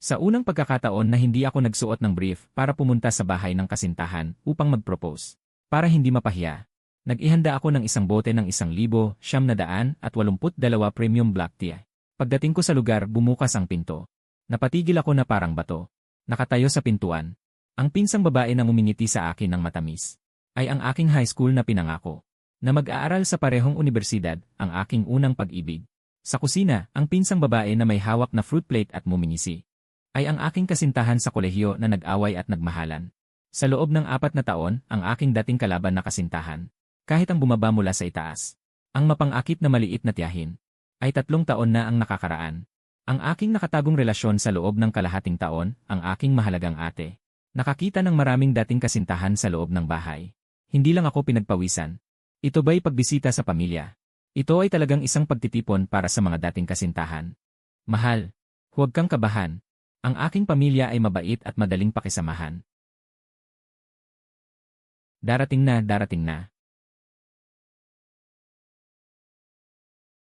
Sa unang pagkakataon na hindi ako nagsuot ng brief para pumunta sa bahay ng kasintahan upang mag-propose. Para hindi mapahiya, nag-ihanda ako ng isang bote ng 1,982 premium black tea. Pagdating ko sa lugar, bumukas ang pinto. Napatigil ako na parang bato. Nakatayo sa pintuan. Ang pinsang babae na ngumingiti sa akin ng matamis ay ang aking high school na pinangako. Na mag-aaral sa parehong universidad, ang aking unang pag-ibig. Sa kusina, ang pinsang babae na may hawak na fruit plate at mumingisi ay ang aking kasintahan sa kolehiyo na nag-away at nagmahalan. Sa loob ng 4 na taon, ang aking dating kalaban na kasintahan, kahit ang bumaba mula sa itaas, ang mapang-akit na maliit na tiyahin, ay 3 taon na ang nakakaraan. Ang aking nakatagong relasyon sa loob ng kalahating taon, ang aking mahalagang ate. Nakakita ng maraming dating kasintahan sa loob ng bahay. Hindi lang ako pinagpawisan. Ito ba'y pagbisita sa pamilya? Ito ay talagang isang pagtitipon para sa mga dating kasintahan. Mahal, huwag kang kabahan. Ang aking pamilya ay mabait at madaling pakisamahan. Darating na, darating na.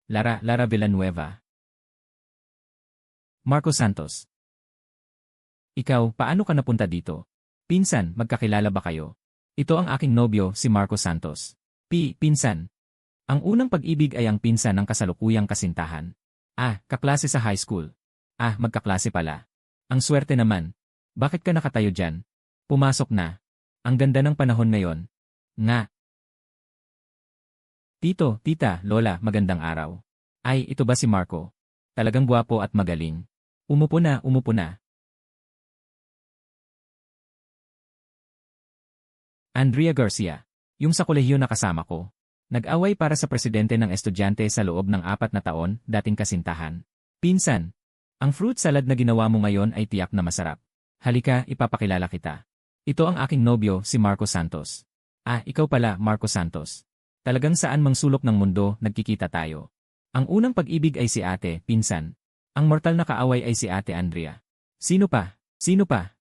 Lara Villanueva. Marco Santos. Ikaw, paano ka napunta dito? Pinsan, magkakilala ba kayo? Ito ang aking nobyo, si Marco Santos. Pinsan. Ang unang pag-ibig ay ang pinsan ng kasalukuyang kasintahan. Kaklase sa high school. Magkaklase pala. Ang swerte naman. Bakit ka nakatayo dyan? Pumasok na. Ang ganda ng panahon ngayon. Nga. Tito, tita, lola, magandang araw. Ay, ito ba si Marco? Talagang gwapo at magaling. Umupo na, umupo na. Andrea Garcia. Yung sa kolehiyo na kasama ko. Nag-away para sa presidente ng estudyante sa loob ng 4 na taon, dating kasintahan. Pinsan, ang fruit salad na ginawa mo ngayon ay tiyak na masarap. Halika, ipapakilala kita. Ito ang aking nobyo, si Marco Santos. Ikaw pala, Marco Santos. Talagang saan mang sulok ng mundo, nagkikita tayo. Ang unang pag-ibig ay si ate, pinsan. Ang mortal na kaaway ay si ate Andrea. Sino pa? Sino pa?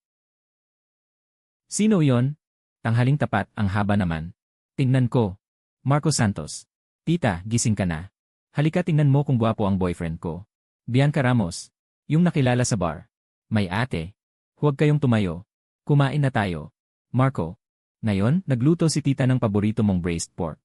Sino yon? Tanghaling tapat, ang haba naman. Tingnan ko. Marco Santos. Tita, gising ka na. Halika tingnan mo kung gwapo ang boyfriend ko. Bianca Ramos. Yung nakilala sa bar. May ate. Huwag kayong tumayo. Kumain na tayo. Marco. Ngayon, nagluto si tita ng paborito mong braised pork.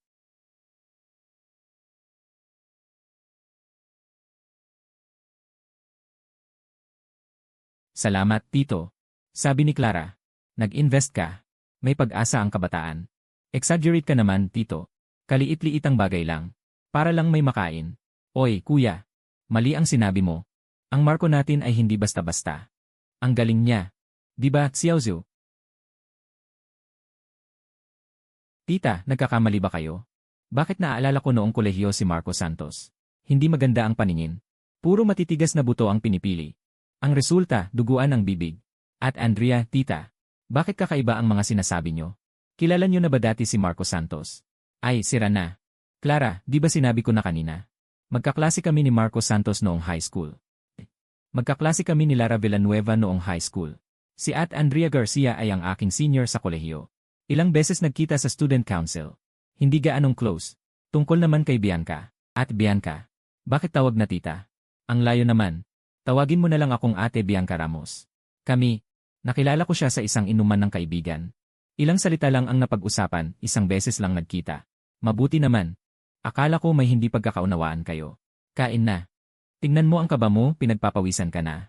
Salamat, tito. Sabi ni Clara. Nag-invest ka. May pag-asa ang kabataan. Exaggerate ka naman, tito. Kaliit-liitang bagay lang. Para lang may makain. Oy, kuya. Mali ang sinabi mo. Ang Marco natin ay hindi basta-basta. Ang galing niya. Diba, Xiaozu? Tita, nagkakamali ba kayo? Bakit naaalala ko noong kolehiyo si Marco Santos? Hindi maganda ang paningin. Puro matitigas na buto ang pinipili. Ang resulta, duguan ang bibig. At Andrea, tita, bakit kakaiba ang mga sinasabi nyo? Kilala nyo na ba dati si Marco Santos? Ay, sira na. Clara, di ba sinabi ko na kanina? Magkaklase kami ni Marco Santos noong high school. Magkaklase kami ni Lara Villanueva noong high school. Si At Andrea Garcia ay ang aking senior sa kolehiyo. Ilang beses nagkita sa student council. Hindi gaanong close. Tungkol naman kay Bianca. At Bianca. Bakit tawag na tita? Ang layo naman. Tawagin mo na lang akong ate Bianca Ramos. Kami, nakilala ko siya sa isang inuman ng kaibigan. Ilang salita lang ang napag-usapan, isang beses lang nagkita. Mabuti naman. Akala ko may hindi pagkakaunawaan kayo. Kain na. Tingnan mo ang kaba mo, pinagpapawisan ka na.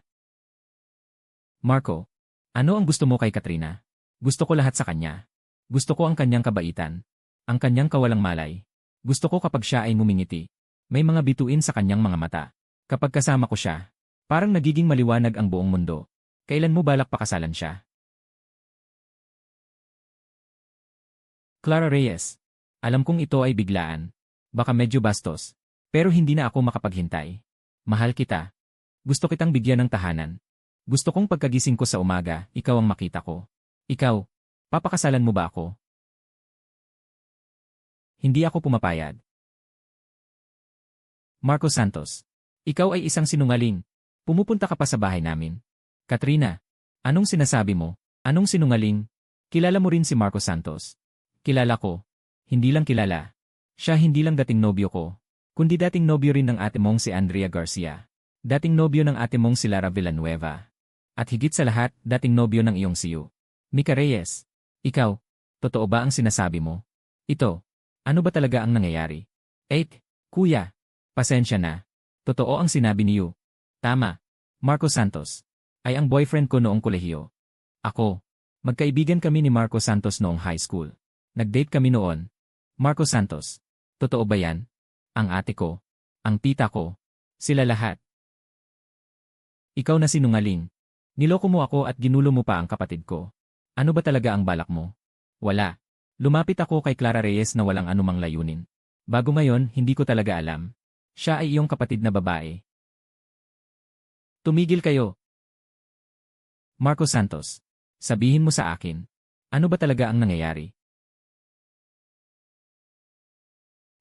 Marco, ano ang gusto mo kay Katrina? Gusto ko lahat sa kanya. Gusto ko ang kanyang kabaitan. Ang kanyang kawalang malay. Gusto ko kapag siya ay mumingiti. May mga bituin sa kanyang mga mata. Kapag kasama ko siya, parang nagiging maliwanag ang buong mundo. Kailan mo balak pakasalan siya? Clara Reyes. Alam kong ito ay biglaan. Baka medyo bastos. Pero hindi na ako makapaghintay. Mahal kita. Gusto kitang bigyan ng tahanan. Gusto kong pagkagising ko sa umaga, ikaw ang makita ko. Ikaw, papakasalan mo ba ako? Hindi ako pumapayag. Marco Santos. Ikaw ay isang sinungaling. Pumupunta ka pa sa bahay namin. Katrina, anong sinasabi mo? Anong sinungaling? Kilala mo rin si Marco Santos. Kilala ko. Hindi lang kilala. Siya hindi lang dating nobyo ko, kundi dating nobyo rin ng ate mong si Andrea Garcia. Dating nobyo ng ate mong si Lara Villanueva. At higit sa lahat, dating nobyo ng iyong siyo. Mika Reyes. Ikaw, totoo ba ang sinasabi mo? Ito, ano ba talaga ang nangyayari? 8. Kuya, pasensya na. Totoo ang sinabi ni Yu. Tama. Marco Santos. Ay ang boyfriend ko noong kolehiyo. Ako. Magkaibigan kami ni Marco Santos noong high school. Nag-date kami noon. Marco Santos. Totoo ba yan? Ang ate ko. Ang tita ko. Sila lahat. Ikaw na sinungaling. Niloko mo ako at ginulo mo pa ang kapatid ko. Ano ba talaga ang balak mo? Wala. Lumapit ako kay Clara Reyes na walang anumang layunin. Bago ngayon, hindi ko talaga alam. Siya ay iyong kapatid na babae. Tumigil kayo. Marco Santos. Sabihin mo sa akin. Ano ba talaga ang nangyayari?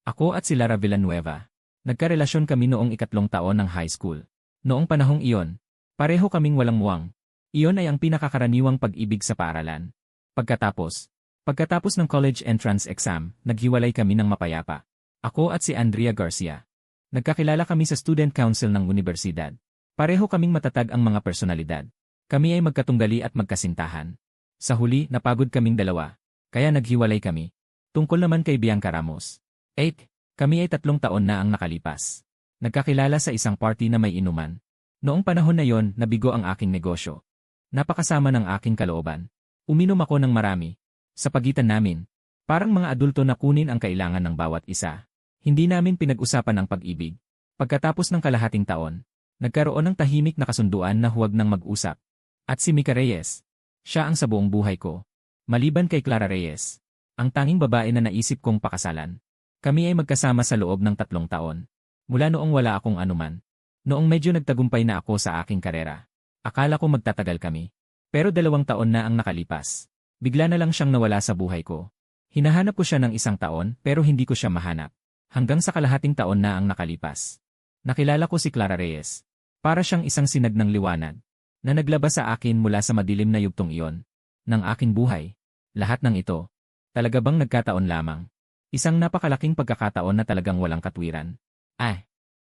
Ako at si Lara Villanueva. Nagkarelasyon kami noong 3 taon ng high school. Noong panahong iyon, pareho kaming walang muwang. Iyon ay ang pinakakaraniwang pag-ibig sa paaralan. Pagkatapos ng college entrance exam, naghiwalay kami ng mapayapa. Ako at si Andrea Garcia. Nagkakilala kami sa student council ng universidad. Pareho kaming matatag ang mga personalidad. Kami ay magkatunggali at magkasintahan. Sa huli, napagod kaming dalawa. Kaya naghiwalay kami. Tungkol naman kay Bianca Ramos. 8. Kami ay 3 taon na ang nakalipas. Nagkakilala sa isang party na may inuman. Noong panahon na yon, nabigo ang aking negosyo. Napakasama ng aking kalooban. Uminom ako ng marami. Sa pagitan namin, parang mga adulto na kunin ang kailangan ng bawat isa. Hindi namin pinag-usapan ang pag-ibig. Pagkatapos ng kalahating taon, nagkaroon ng tahimik na kasunduan na huwag nang mag-usap. At si Mika Reyes, siya ang sa buong buhay ko. Maliban kay Clara Reyes, ang tanging babae na naisip kong pakasalan. Kami ay magkasama sa loob ng 3 taon. Mula noong wala akong anuman. Noong medyo nagtagumpay na ako sa aking karera. Akala ko magtatagal kami. Pero 2 taon na ang nakalipas. Bigla na lang siyang nawala sa buhay ko. Hinahanap ko siya ng 1 taon pero hindi ko siya mahanap. Hanggang sa kalahating taon na ang nakalipas. Nakilala ko si Clara Reyes. Para siyang isang sinag ng liwanag. Na naglabas sa akin mula sa madilim na yugtong iyon. Ng aking buhay. Lahat ng ito. Talaga bang nagkataon lamang? Isang napakalaking pagkakataon na talagang walang katwiran.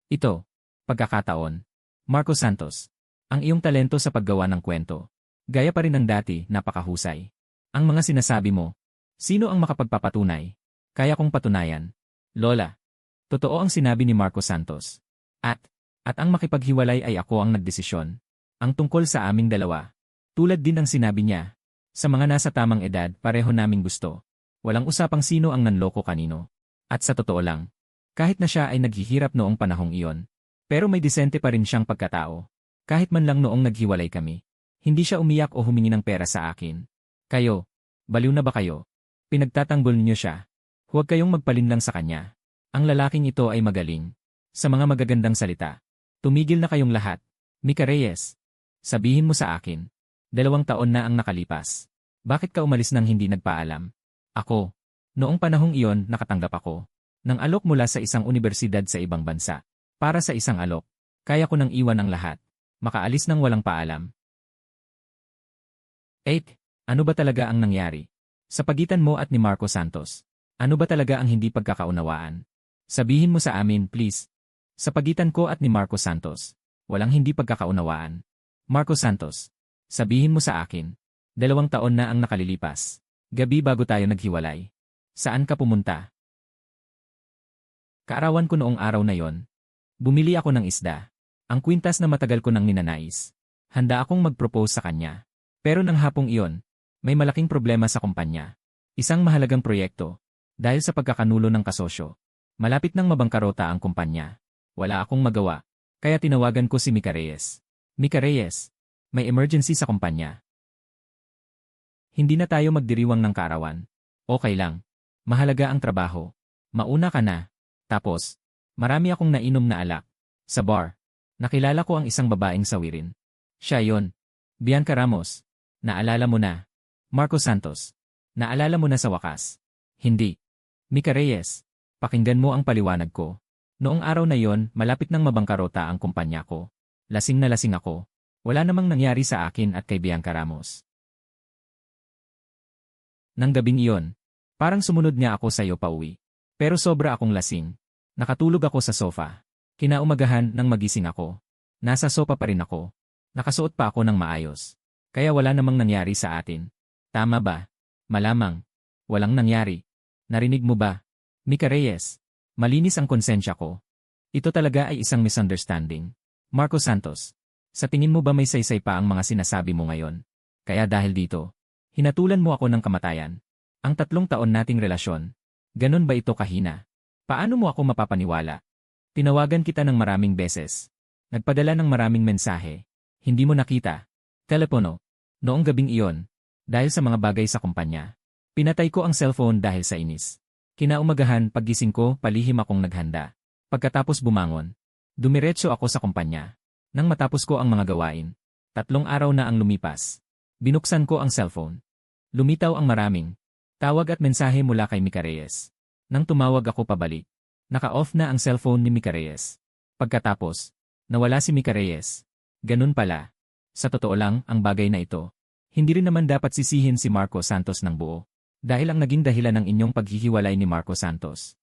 Ito. Pagkakataon. Marco Santos. Ang iyong talento sa paggawa ng kwento. Gaya pa rin ng dati, napakahusay. Ang mga sinasabi mo. Sino ang makapagpapatunay? Kaya kong patunayan. Lola. Totoo ang sinabi ni Marco Santos. At ang makipaghiwalay ay ako ang nagdesisyon. Ang tungkol sa aming dalawa. Tulad din ng sinabi niya. Sa mga nasa tamang edad, pareho naming gusto. Walang usapang sino ang nanloko kanino. At sa totoo lang, kahit na siya ay naghihirap noong panahong iyon, pero may disente pa rin siyang pagkatao. Kahit man lang noong naghiwalay kami, hindi siya umiyak o humingi ng pera sa akin. Kayo, baliw na ba kayo? Pinagtatanggol niyo siya. Huwag kayong magpalinlang sa kanya. Ang lalaking ito ay magaling. Sa mga magagandang salita. Tumigil na kayong lahat. Mika Reyes. Sabihin mo sa akin. 2 taon na ang nakalipas. Bakit ka umalis nang hindi nagpaalam? Ako. Noong panahong iyon, nakatanggap ako. Nang alok mula sa isang universidad sa ibang bansa. Para sa isang alok. Kaya ko nang iwan ang lahat. Makaalis nang walang paalam. 8. Ano ba talaga ang nangyari? Sa pagitan mo at ni Marco Santos. Ano ba talaga ang hindi pagkakaunawaan? Sabihin mo sa amin, please. Sa pagitan ko at ni Marco Santos. Walang hindi pagkakaunawaan. Marco Santos. Sabihin mo sa akin. 2 taon na ang nakalilipas. Gabi bago tayo naghiwalay. Saan ka pumunta? Kaarawan ko noong araw na yon. Bumili ako ng isda. Ang kwintas na matagal ko nang ninanais. Handa akong mag-propose sa kanya. Pero nang hapong iyon, may malaking problema sa kumpanya. Isang mahalagang proyekto. Dahil sa pagkakanulo ng kasosyo. Malapit nang mabangkarota ang kumpanya. Wala akong magawa. Kaya tinawagan ko si Mika Reyes. Mika Reyes, may emergency sa kumpanya. Hindi na tayo magdiriwang ng kaarawan. Okay lang. Mahalaga ang trabaho. Mauna ka na. Tapos, marami akong nainom na alak. Sa bar. Nakilala ko ang isang babaeng sawirin. Siya yon. Bianca Ramos. Naalala mo na. Marco Santos. Naalala mo na sa wakas. Hindi. Mika Reyes. Pakinggan mo ang paliwanag ko. Noong araw na yon, malapit nang mabangkarota ang kumpanya ko. Lasing na lasing ako. Wala namang nangyari sa akin at kay Bianca Ramos. Nang gabing iyon, parang sumunod niya ako sa iyo pauwi. Pero sobra akong lasing. Nakatulog ako sa sofa. Kinaumagahan nang magising ako. Nasa sofa pa rin ako. Nakasuot pa ako ng maayos. Kaya wala namang nangyari sa atin. Tama ba? Malamang. Walang nangyari. Narinig mo ba? Mika Reyes. Malinis ang konsensya ko. Ito talaga ay isang misunderstanding. Marco Santos. Sa tingin mo ba may saysay pa ang mga sinasabi mo ngayon? Kaya dahil dito, hinatulan mo ako ng kamatayan. Ang 3 taon nating relasyon. Ganon ba ito kahina? Paano mo ako mapapaniwala? Tinawagan kita ng maraming beses. Nagpadala ng maraming mensahe. Hindi mo nakita. Telepono. Noong gabing iyon, dahil sa mga bagay sa kumpanya, pinatay ko ang cellphone dahil sa inis. Kinaumagahan paggising ko, palihim akong naghanda. Pagkatapos bumangon, dumiretso ako sa kumpanya. Nang matapos ko ang mga gawain, 3 araw na ang lumipas. Binuksan ko ang cellphone. Lumitaw ang maraming tawag at mensahe mula kay Mika Reyes. Nang tumawag ako pabalik, naka-off na ang cellphone ni Mika Reyes. Pagkatapos, nawala si Mika Reyes. Ganun pala. Sa totoo lang, ang bagay na ito, hindi rin naman dapat sisihin si Marco Santos ng buo. Dahil ang naging dahilan ng inyong paghihiwalay ni Marco Santos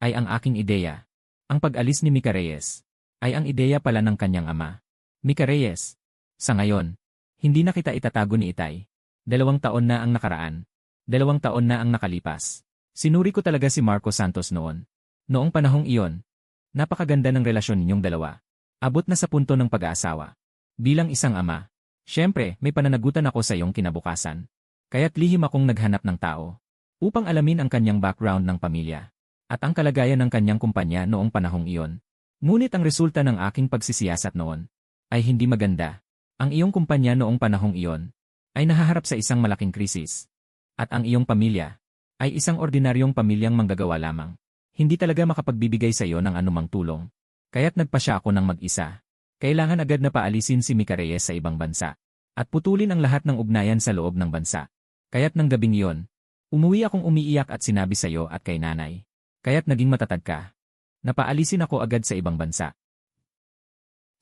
ay ang aking ideya. Ang pag-alis ni Mika Reyes ay ang ideya pala ng kanyang ama. Mika Reyes, sa ngayon, hindi na kita itatago ni Itay. 2 taon na ang nakaraan. 2 taon na ang nakalipas. Sinuri ko talaga si Marco Santos noon. Noong panahong iyon, napakaganda ng relasyon ninyong dalawa. Abot na sa punto ng pag-aasawa. Bilang isang ama, syempre may pananagutan ako sa iyong kinabukasan. Kaya't lihim akong naghanap ng tao upang alamin ang kanyang background ng pamilya at ang kalagayan ng kanyang kumpanya noong panahong iyon. Ngunit ang resulta ng aking pagsisiyasat noon ay hindi maganda. Ang iyong kumpanya noong panahong iyon ay nahaharap sa isang malaking krisis. At ang iyong pamilya ay isang ordinaryong pamilyang manggagawa lamang. Hindi talaga makapagbibigay sa iyo ng anumang tulong. Kaya't nagpa siya ako ng mag-isa. Kailangan agad na paalisin si Mika Reyes sa ibang bansa at putulin ang lahat ng ugnayan sa loob ng bansa. Kaya't nang gabing iyon, umuwi akong umiiyak at sinabi sa iyo at kay nanay. Kaya't naging matatag ka. Napaalisin ako agad sa ibang bansa.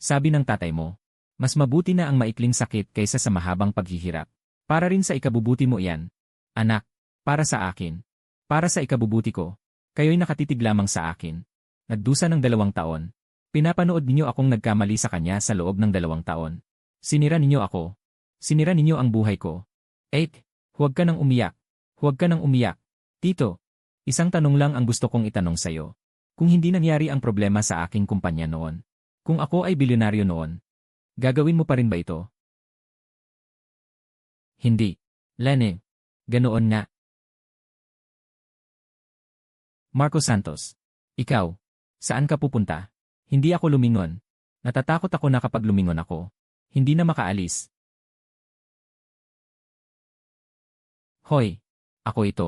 Sabi ng tatay mo, mas mabuti na ang maikling sakit kaysa sa mahabang paghihirap. Para rin sa ikabubuti mo iyan. Anak, para sa akin. Para sa ikabubuti ko. Kayo'y nakatitig lamang sa akin. Nagdusa ng 2 taon. Pinapanood ninyo akong nagkamali sa kanya sa loob ng 2 taon. Sinira ninyo ako. Sinira ninyo ang buhay ko. 8. Huwag ka nang umiyak. Huwag ka nang umiyak. Tito, isang tanong lang ang gusto kong itanong sa'yo. Kung hindi nangyari ang problema sa aking kumpanya noon, kung ako ay bilyonaryo noon, gagawin mo pa rin ba ito? Hindi. Lene. Ganoon nga. Marco Santos. Ikaw, saan ka pupunta? Hindi ako lumingon. Natatakot ako na kapag lumingon ako, hindi na makaalis. Hoy, ako ito.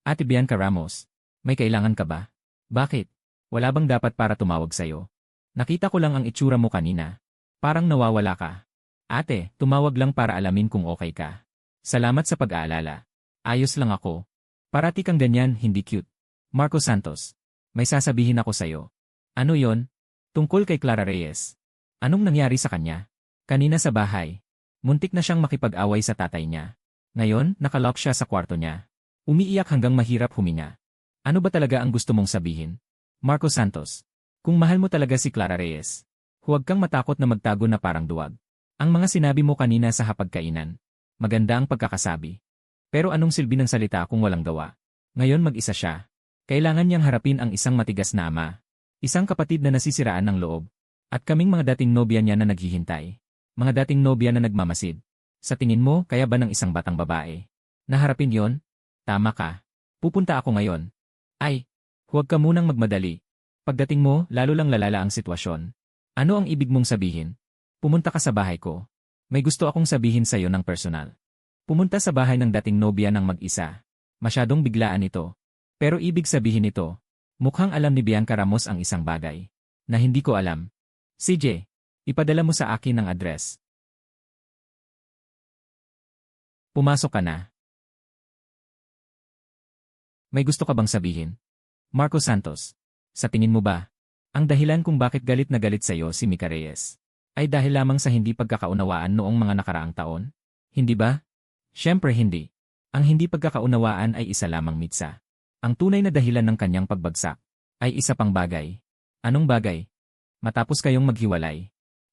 Ate Bianca Ramos. May kailangan ka ba? Bakit? Wala bang dapat para tumawag sa'yo? Nakita ko lang ang itsura mo kanina. Parang nawawala ka. Ate, tumawag lang para alamin kung okay ka. Salamat sa pag-aalala. Ayos lang ako. Parati kang ganyan, hindi cute. Marco Santos. May sasabihin ako sa'yo. Ano yon? Tungkol kay Clara Reyes. Anong nangyari sa kanya? Kanina sa bahay. Muntik na siyang makipag-away sa tatay niya. Ngayon, nakalock siya sa kwarto niya. Umiiyak hanggang mahirap huminga. Ano ba talaga ang gusto mong sabihin? Marco Santos. Kung mahal mo talaga si Clara Reyes, huwag kang matakot na magtago na parang duwag. Ang mga sinabi mo kanina sa hapagkainan, maganda ang pagkakasabi. Pero anong silbi ng salita kung walang gawa? Ngayon mag-isa siya. Kailangan niyang harapin ang isang matigas na ama. Isang kapatid na nasisiraan ng loob. At kaming mga dating nobya niya na naghihintay. Mga dating nobya na nagmamasid. Sa tingin mo, kaya ba ng isang batang babae? Naharapin yon? Tama ka. Pupunta ako ngayon. Ay, huwag ka munang magmadali. Pagdating mo, lalo lang lalala ang sitwasyon. Ano ang ibig mong sabihin? Pumunta ka sa bahay ko. May gusto akong sabihin sa iyo ng personal. Pumunta sa bahay ng dating nobya ng mag-isa. Masyadong biglaan ito. Pero ibig sabihin nito, mukhang alam ni Bianca Ramos ang isang bagay na hindi ko alam. CJ, ipadala mo sa akin ang address. Pumasok ka na. May gusto ka bang sabihin? Marco Santos, sa tingin mo ba, ang dahilan kung bakit galit na galit sa iyo si Mika Reyes ay dahil lamang sa hindi pagkakaunawaan noong mga nakaraang taon? Hindi ba? Siyempre hindi. Ang hindi pagkakaunawaan ay isa lamang mitsa. Ang tunay na dahilan ng kanyang pagbagsak ay isa pang bagay. Anong bagay? Matapos kayong maghiwalay,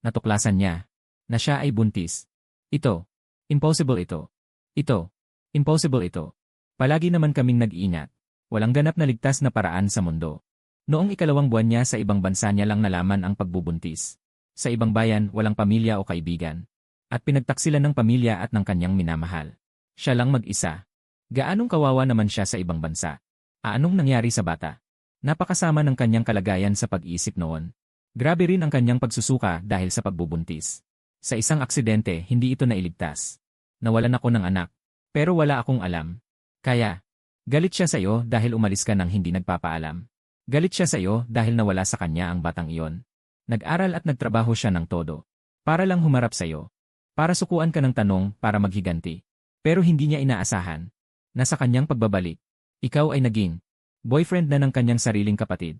Natuklasan niya na siya ay buntis. Ito. Impossible ito. Ito. Impossible ito. Palagi naman kaming nag-iingat. Walang ganap na ligtas na paraan sa mundo. Noong ikalawang buwan niya sa ibang bansa niya lang nalaman ang pagbubuntis. Sa ibang bayan, walang pamilya o kaibigan. At pinagtaksilan ng pamilya at ng kanyang minamahal. Siya lang mag-isa. Gaanong kawawa naman siya sa ibang bansa. Anong nangyari sa bata? Napakasama ng kanyang kalagayan sa pag-iisip noon. Grabe rin ang kanyang pagsusuka dahil sa pagbubuntis. Sa isang aksidente, hindi ito nailigtas. Nawalan ako ng anak. Pero wala akong alam. Kaya, galit siya sa iyo dahil umalis ka nang hindi nagpapaalam. Galit siya sa iyo dahil nawala sa kanya ang batang iyon. Nag-aral at nagtrabaho siya ng todo. Para lang humarap sa iyo. Para sukuan ka ng tanong para maghiganti. Pero hindi niya inaasahan. Na sa kanyang pagbabalik, ikaw ay naging boyfriend na ng kanyang sariling kapatid.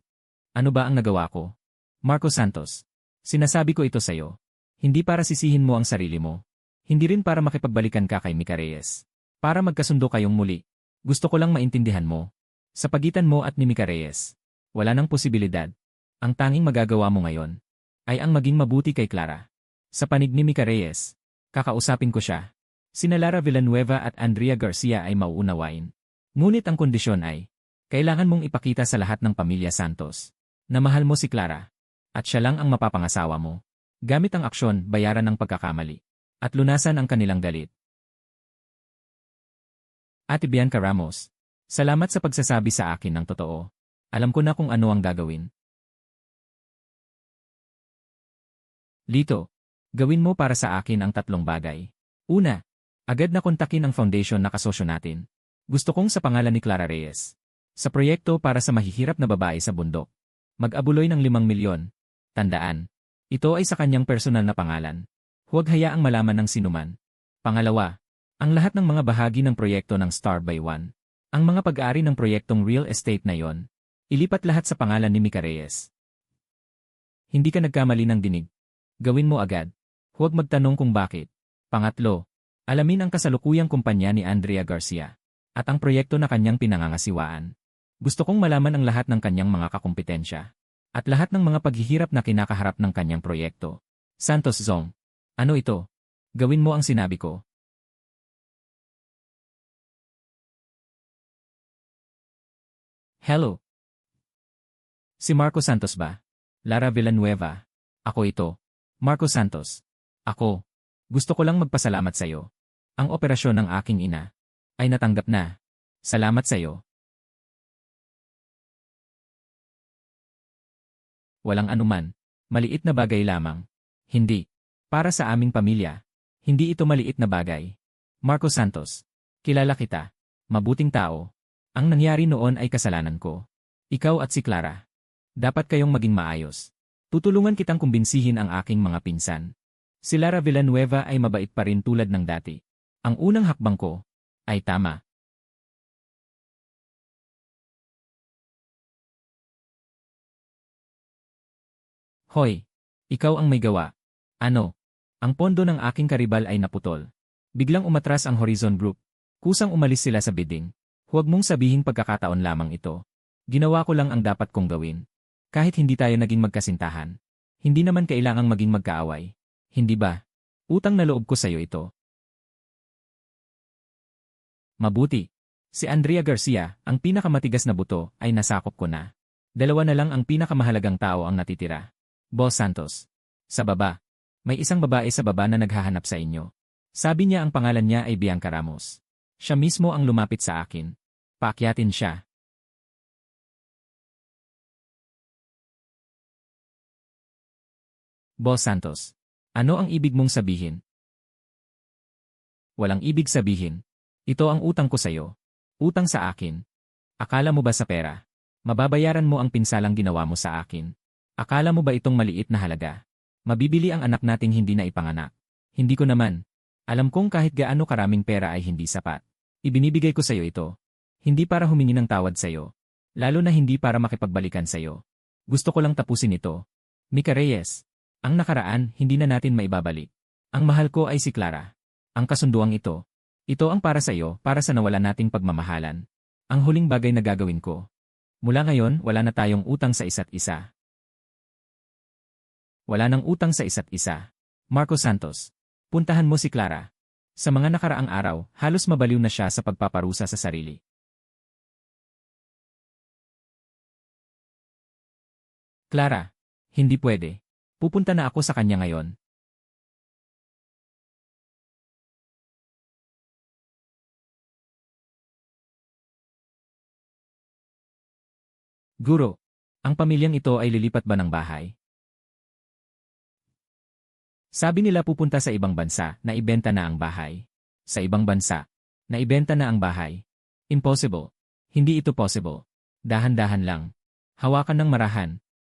Ano ba ang nagawa ko? Marco Santos. Sinasabi ko ito sa iyo. Hindi para sisihin mo ang sarili mo. Hindi rin para makipagbalikan ka kay Mika Reyes. Para magkasundo kayong muli. Gusto ko lang maintindihan mo. Sa pagitan mo at ni Mika Reyes, wala nang posibilidad. Ang tanging magagawa mo ngayon ay ang maging mabuti kay Clara. Sa panig ni Mika Reyes, kakausapin ko siya. Sina Lara Villanueva at Andrea Garcia ay mauunawain. Ngunit ang kondisyon ay, kailangan mong ipakita sa lahat ng pamilya Santos na mahal mo si Clara at siya lang ang mapapangasawa mo. Gamit ang aksyon, bayaran ng pagkakamali at lunasan ang kanilang galit. Ate Bianca Ramos, salamat sa pagsasabi sa akin ng totoo. Alam ko na kung ano ang gagawin. Lito, gawin mo para sa akin ang 3 bagay. Una, agad na kontakin ang foundation na kasosyo natin. Gusto kong sa pangalan ni Clara Reyes. Sa proyekto para sa mahihirap na babae sa bundok. Mag-abuloy ng 5 milyon. Tandaan, ito ay sa kanyang personal na pangalan. Huwag hayaang malaman ng sinuman. Pangalawa, ang lahat ng mga bahagi ng proyekto ng Star by One. Ang mga pag-aari ng proyektong real estate na yon, ilipat lahat sa pangalan ni Mika Reyes. Hindi ka nagkamali ng dinig. Gawin mo agad. Huwag magtanong kung bakit. Pangatlo, alamin ang kasalukuyang kumpanya ni Andrea Garcia at ang proyekto na kanyang pinangangasiwaan. Gusto kong malaman ang lahat ng kanyang mga kakumpetensya at lahat ng mga paghihirap na kinakaharap ng kanyang proyekto. Santos Zong, ano ito? Gawin mo ang sinabi ko. Hello? Si Marco Santos ba? Lara Villanueva. Ako ito. Marco Santos. Ako. Gusto ko lang magpasalamat sa iyo. Ang operasyon ng aking ina ay natanggap na. Salamat sa iyo. Walang anuman. Maliit na bagay lamang. Hindi. Para sa aming pamilya. Hindi ito maliit na bagay. Marco Santos. Kilala kita. Mabuting tao. Ang nangyari noon ay kasalanan ko. Ikaw at si Clara. Dapat kayong maging maayos. Tutulungan kitang kumbinsihin ang aking mga pinsan. Si Lara Villanueva ay mabait pa rin tulad ng dati. Ang unang hakbang ko ay tama. Hoy, ikaw ang may gawa. Ano? Ang pondo ng aking karibal ay naputol. Biglang umatras ang Horizon Group. Kusang umalis sila sa bidding. Huwag mong sabihing pagkakataon lamang ito. Ginawa ko lang ang dapat kong gawin. Kahit hindi tayo naging magkasintahan. Hindi naman kailangang maging magkaaway. Hindi ba? Utang na loob ko sa iyo ito. Mabuti. Si Andrea Garcia, ang pinakamatigas na buto, ay nasakop ko na. 2 na lang ang pinakamahalagang tao ang natitira. Boss Santos. Sa baba. May isang babae sa baba na naghahanap sa inyo. Sabi niya ang pangalan niya ay Bianca Ramos. Siya mismo ang lumapit sa akin. Paakyatin siya. Boss Santos. Ano ang ibig mong sabihin? Walang ibig sabihin. Ito ang utang ko sa iyo. Utang sa akin. Akala mo ba sa pera? Mababayaran mo ang pinsalang ginawa mo sa akin. Akala mo ba itong maliit na halaga? Mabibili ang anak nating hindi na ipanganak. Hindi ko naman. Alam kong kahit gaano karaming pera ay hindi sapat. Ibinibigay ko sa iyo ito. Hindi para humingi ng tawad sa iyo. Lalo na hindi para makipagbalikan sa iyo. Gusto ko lang tapusin ito. Mika Reyes. Ang nakaraan, hindi na natin maibabalik. Ang mahal ko ay si Clara. Ang kasunduang ito. Ito ang para sa iyo, para sa nawala nating pagmamahalan. Ang huling bagay na gagawin ko. Mula ngayon, wala na tayong utang sa isa't isa. Wala nang utang sa isa't isa. Marco Santos. Puntahan mo si Clara. Sa mga nakaraang araw, halos mabaliw na siya sa pagpaparusa sa sarili. Clara. Hindi pwede. Pupunta na ako sa kanya ngayon. Guro. Ang pamilyang ito ay lilipat ba ng bahay? Sabi nila pupunta sa ibang bansa na ibenta na ang bahay. Sa ibang bansa na ibenta na ang bahay. Impossible. Hindi ito possible. Dahan-dahan lang. Hawakan ng marahan.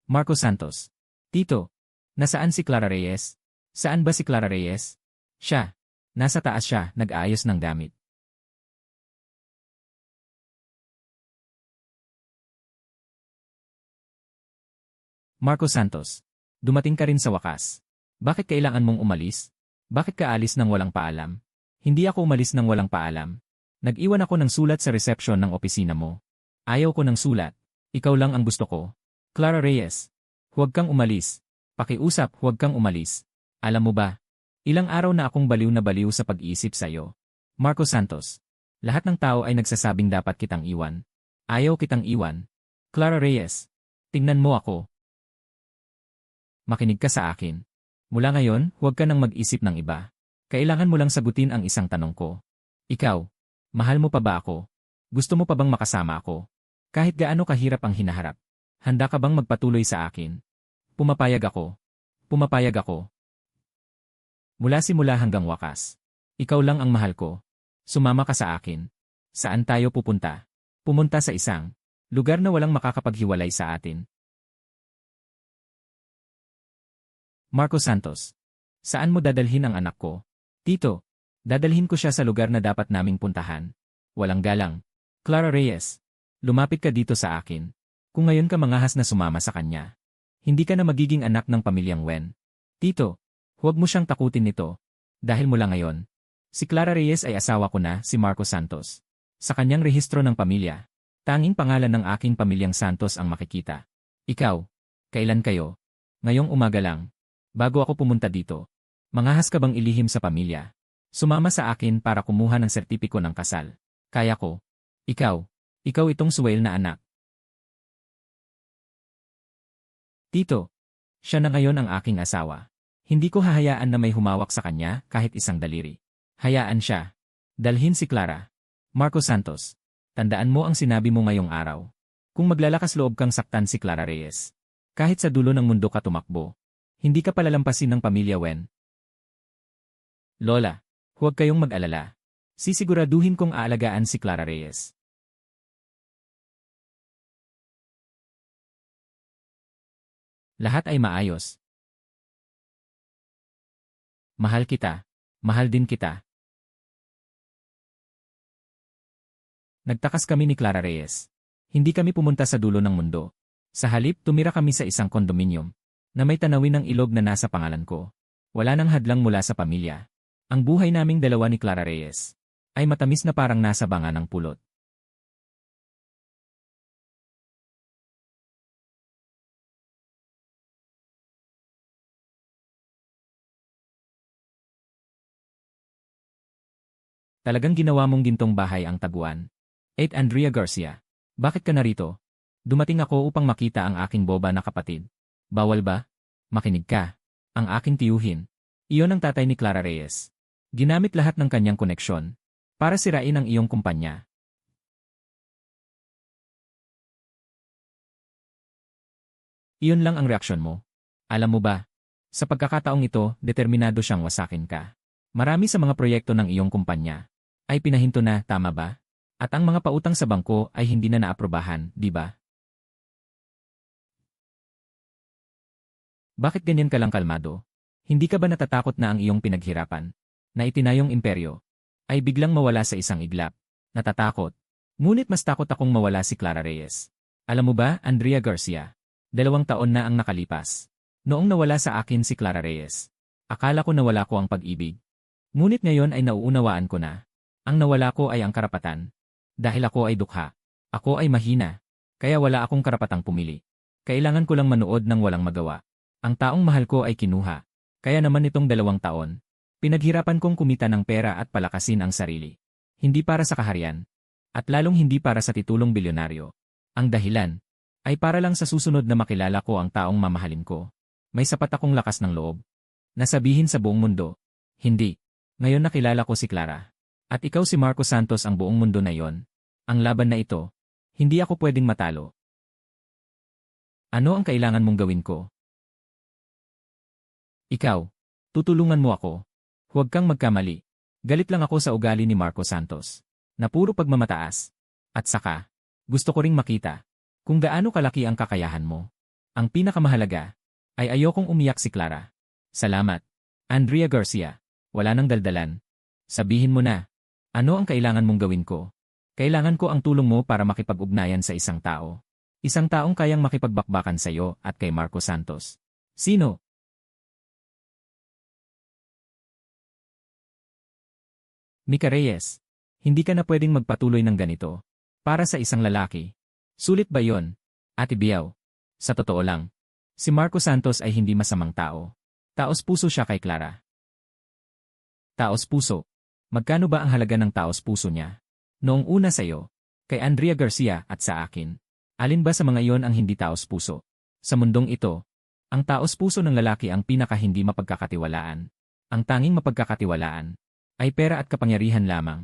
Marco Santos. Tito. Nasaan si Clara Reyes? Saan ba si Clara Reyes? Siya. Nasa taas siya, nag-aayos ng damit. Marco Santos. Dumating ka rin sa wakas. Bakit kailangan mong umalis? Bakit ka alis ng walang paalam? Hindi ako umalis ng walang paalam. Nag-iwan ako ng sulat sa reception ng opisina mo. Ayaw ko ng sulat. Ikaw lang ang gusto ko. Clara Reyes. Huwag kang umalis. Pakiusap, huwag kang umalis. Alam mo ba? Ilang araw na akong baliw na baliw sa pag-iisip sa'yo. Marco Santos. Lahat ng tao ay nagsasabing dapat kitang iwan. Ayaw kitang iwan. Clara Reyes. Tingnan mo ako. Makinig ka sa akin. Mula ngayon, huwag ka nang mag-isip ng iba. Kailangan mo lang sagutin ang isang tanong ko. Ikaw, mahal mo pa ba ako? Gusto mo pa bang makasama ako? Kahit gaano kahirap ang hinaharap. Handa ka bang magpatuloy sa akin? Pumapayag ako. Pumapayag ako. Mula simula hanggang wakas. Ikaw lang ang mahal ko. Sumama ka sa akin. Saan tayo pupunta? Pumunta sa isang lugar na walang makakapaghiwalay sa atin. Marco Santos. Saan mo dadalhin ang anak ko? Tito, dadalhin ko siya sa lugar na dapat naming puntahan. Walang galang. Clara Reyes. Lumapit ka dito sa akin. Kung ngayon ka mangahas na sumama sa kanya, hindi ka na magiging anak ng pamilyang Wen. Tito, huwag mo siyang takutin nito. Dahil mula ngayon, si Clara Reyes ay asawa ko na, si Marco Santos. Sa kanyang rehistro ng pamilya, tanging pangalan ng aking pamilyang Santos ang makikita. Ikaw, kailan kayo? Ngayong umaga lang. Bago ako pumunta dito, mangahas ka bang ilihim sa pamilya? Sumama sa akin para kumuha ng sertipiko ng kasal. Kaya ko. Ikaw itong Suel na anak. Tito, siya na ngayon ang aking asawa. Hindi ko hahayaan na may humawak sa kanya kahit isang daliri. Hayaan siya. Dalhin si Clara. Marco Santos. Tandaan mo ang sinabi mo ngayong araw. Kung maglalakas loob kang saktan si Clara Reyes, kahit sa dulo ng mundo ka tumakbo, hindi ka palalampasin ng pamilya Wen. Lola, huwag kayong mag-alala. Sisiguraduhin kong aalagaan si Clara Reyes. Lahat ay maayos. Mahal kita. Mahal din kita. Nagtakas kami ni Clara Reyes. Hindi kami pumunta sa dulo ng mundo. Sa halip, tumira kami sa isang kondominium na may tanawin ng ilog na nasa pangalan ko. Wala nang hadlang mula sa pamilya. Ang buhay naming dalawa ni Clara Reyes ay matamis na parang nasa banga ng pulot. Talagang ginawa mong gintong bahay ang taguan. 8 Andrea Garcia. Bakit ka narito? Dumating ako upang makita ang aking boba na kapatid. Bawal ba? Makinig ka. Ang aking tiyuhin. Iyon ang tatay ni Clara Reyes. Ginamit lahat ng kanyang koneksyon para sirain ang iyong kumpanya. Iyon lang ang reaksyon mo. Alam mo ba? Sa pagkakataong ito, determinado siyang wasakin ka. Marami sa mga proyekto ng iyong kumpanya ay pinahinto na, tama ba? At ang mga pautang sa bangko ay hindi na naaprobahan, di ba? Bakit ganyan ka lang kalmado? Hindi ka ba natatakot na ang iyong pinaghirapan, na itinayong imperyo, ay biglang mawala sa isang iglap? Natatakot. Ngunit mas takot akong mawala si Clara Reyes. Alam mo ba, Andrea Garcia? 2 taon na ang nakalipas. Noong nawala sa akin si Clara Reyes, akala ko nawala ko ang pag-ibig. Ngunit ngayon ay nauunawaan ko na. Ang nawala ko ay ang karapatan. Dahil ako ay dukha. Ako ay mahina. Kaya wala akong karapatang pumili. Kailangan ko lang manood ng walang magawa. Ang taong mahal ko ay kinuha. Kaya naman itong 2 taon, pinaghirapan kong kumita ng pera at palakasin ang sarili. Hindi para sa kaharian. At lalong hindi para sa titulong bilyonaryo. Ang dahilan ay para lang sa susunod na makilala ko ang taong mamahalin ko. May sapat akong lakas ng loob. Nasabihin sa buong mundo, hindi. Ngayon nakilala ko si Clara. At ikaw si Marco Santos ang buong mundo na yon. Ang laban na ito, hindi ako pwedeng matalo. Ano ang kailangan mong gawin ko? Ikaw, tutulungan mo ako. Huwag kang magkamali. Galit lang ako sa ugali ni Marco Santos. Na puro pagmamataas. At saka, gusto ko ring makita kung gaano kalaki ang kakayahan mo. Ang pinakamahalaga ay ayokong umiyak si Clara. Salamat. Andrea Garcia. Wala nang daldalan. Sabihin mo na, ano ang kailangan mong gawin ko? Kailangan ko ang tulong mo para makipag-ugnayan sa isang tao. Isang taong kayang makipagbakbakan sa iyo at kay Marco Santos. Sino? Mika Reyes. Hindi ka na pwedeng magpatuloy ng ganito. Para sa isang lalaki. Sulit ba yon? Ate Biao. Sa totoo lang, si Marco Santos ay hindi masamang tao. Taos puso siya kay Clara. Taos puso. Magkano ba ang halaga ng taos puso niya? Noong una sa iyo, kay Andrea Garcia at sa akin. Alin ba sa mga iyon ang hindi taos puso? Sa mundong ito, ang taos puso ng lalaki ang pinaka hindi mapagkakatiwalaan. Ang tanging mapagkakatiwalaan ay pera at kapangyarihan lamang.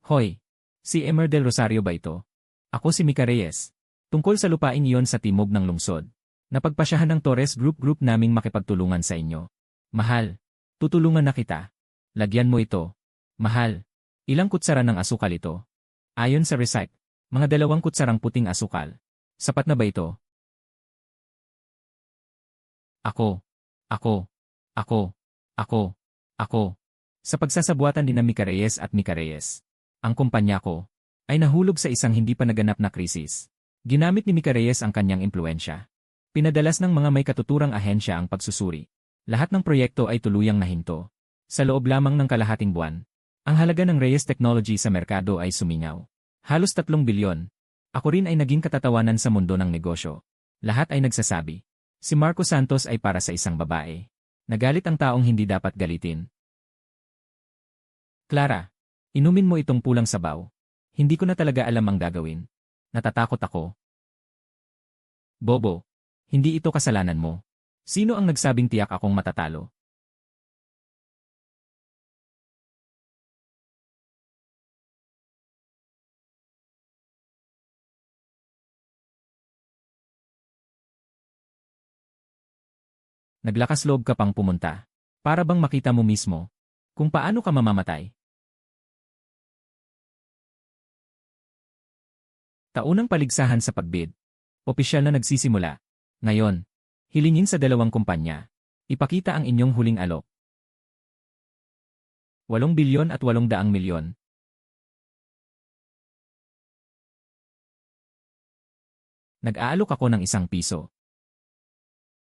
Hoy, si Emer del Rosario ba ito? Ako si Mika Reyes. Tungkol sa lupain iyon sa timog ng lungsod. Napagpasyahan ng Torres Group naming makipagtulungan sa inyo. Mahal, tutulungan na kita. Lagyan mo ito. Mahal, ilang kutsara ng asukal ito? Ayon sa receipt, mga 2 kutsarang puting asukal. Sapat na ba ito? Ako. Sa pagsasabuatan ni na Mika Reyes at Mika Reyes, ang kumpanya ko ay nahulog sa isang hindi pa naganap na krisis. Ginamit ni Mika Reyes ang kanyang impluensya. Pinadalas ng mga may katuturang ahensya ang pagsusuri. Lahat ng proyekto ay tuluyang nahinto. Sa loob lamang ng kalahating buwan, ang halaga ng Reyes Technology sa merkado ay sumingaw. Halos 3 bilyon. Ako rin ay naging katatawanan sa mundo ng negosyo. Lahat ay nagsasabi, si Marco Santos ay para sa isang babae. Nagalit ang taong hindi dapat galitin. Clara, inumin mo itong pulang sabaw. Hindi ko na talaga alam ang gagawin. Natatakot ako. Bobo, hindi ito kasalanan mo. Sino ang nagsabing tiyak akong matatalo? Naglakas loob ka pang pumunta. Para bang makita mo mismo kung paano ka mamamatay. Taunang paligsahan sa pagbid. Opisyal na nagsisimula. Ngayon, hilingin sa 2 kumpanya. Ipakita ang inyong huling alok. 8 bilyon at 800 milyon. Nag-aalok ako ng 1 piso.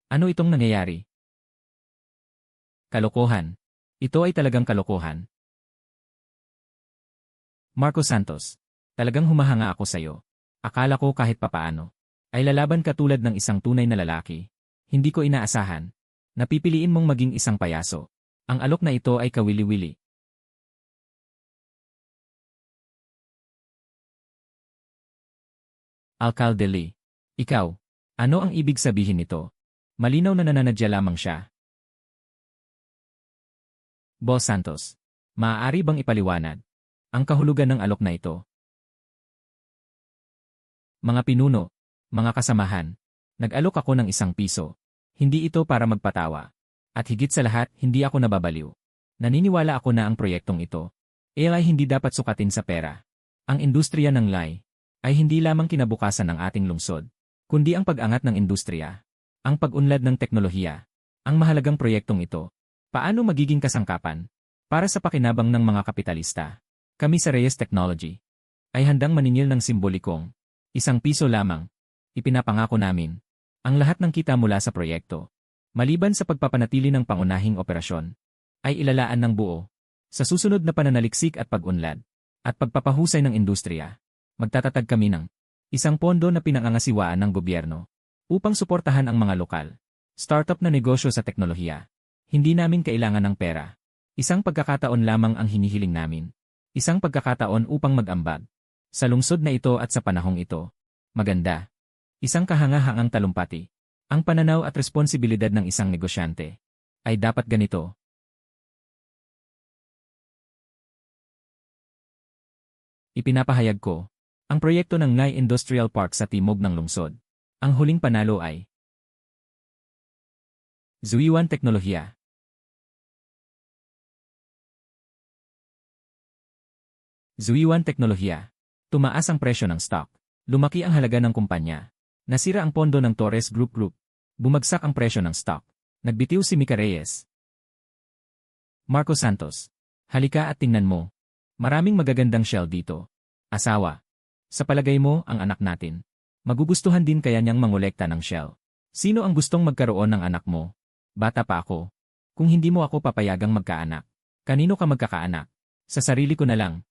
Ano itong nangyayari? Kalokohan. Ito ay talagang kalokohan. Marco Santos. Talagang humahanga ako sa iyo. Akala ko kahit papaano ay lalaban ka tulad ng isang tunay na lalaki. Hindi ko inaasahan. Napipiliin mong maging isang payaso. Ang alok na ito ay kawili-wili. Alcalde Lee. Ikaw. Ano ang ibig sabihin nito? Malinaw na nananadya lamang siya. Boss Santos. Maaari bang ipaliwanag ang kahulugan ng alok na ito? Mga pinuno, mga kasamahan, nag-alok ako ng 1 piso. Hindi ito para magpatawa. At higit sa lahat, hindi ako nababaliw. Naniniwala ako na ang proyektong ito ay hindi dapat sukatin sa pera. Ang industriya ng lay ay hindi lamang kinabukasan ng ating lungsod, kundi ang pag-angat ng industriya. Ang pag-unlad ng teknolohiya. Ang mahalagang proyektong ito. Paano magiging kasangkapan? Para sa pakinabang ng mga kapitalista. Kami sa Reyes Technology ay handang maningil ng simbolikong 1 piso lamang. Ipinapangako namin ang lahat ng kita mula sa proyekto, maliban sa pagpapanatili ng pangunahing operasyon, ay ilalaan ng buo sa susunod na pananaliksik at pag-unlad at pagpapahusay ng industriya. Magtatatag kami ng Isang pondo na pinangangasiwaan ng gobyerno upang suportahan ang mga lokal. Startup na negosyo sa teknolohiya. Hindi namin kailangan ng pera. Isang pagkakataon lamang ang hinihiling namin. Isang pagkakataon upang mag-ambag. Sa lungsod na ito at sa panahong ito. Maganda. Isang kahangahangang talumpati. Ang pananaw at responsibilidad ng isang negosyante ay dapat ganito. Ipinapahayag ko ang proyekto ng Ngay Industrial Park sa timog ng lungsod. Ang huling panalo ay Zuiwan Teknolohiya. Zuiwan Teknolohiya. Tumaas ang presyo ng stock. Lumaki ang halaga ng kumpanya. Nasira ang pondo ng Torres Group. Bumagsak ang presyo ng stock. Nagbitiw si Mika Reyes. Marco Santos. Halika at tingnan mo. Maraming magagandang shell dito. Asawa. Sa palagay mo, ang anak natin. Magugustuhan din kaya niyang mangolekta ng shell. Sino ang gustong magkaroon ng anak mo? Bata pa ako. Kung hindi mo ako papayagang magkaanak. Kanino ka magkakaanak? Sa sarili ko na lang.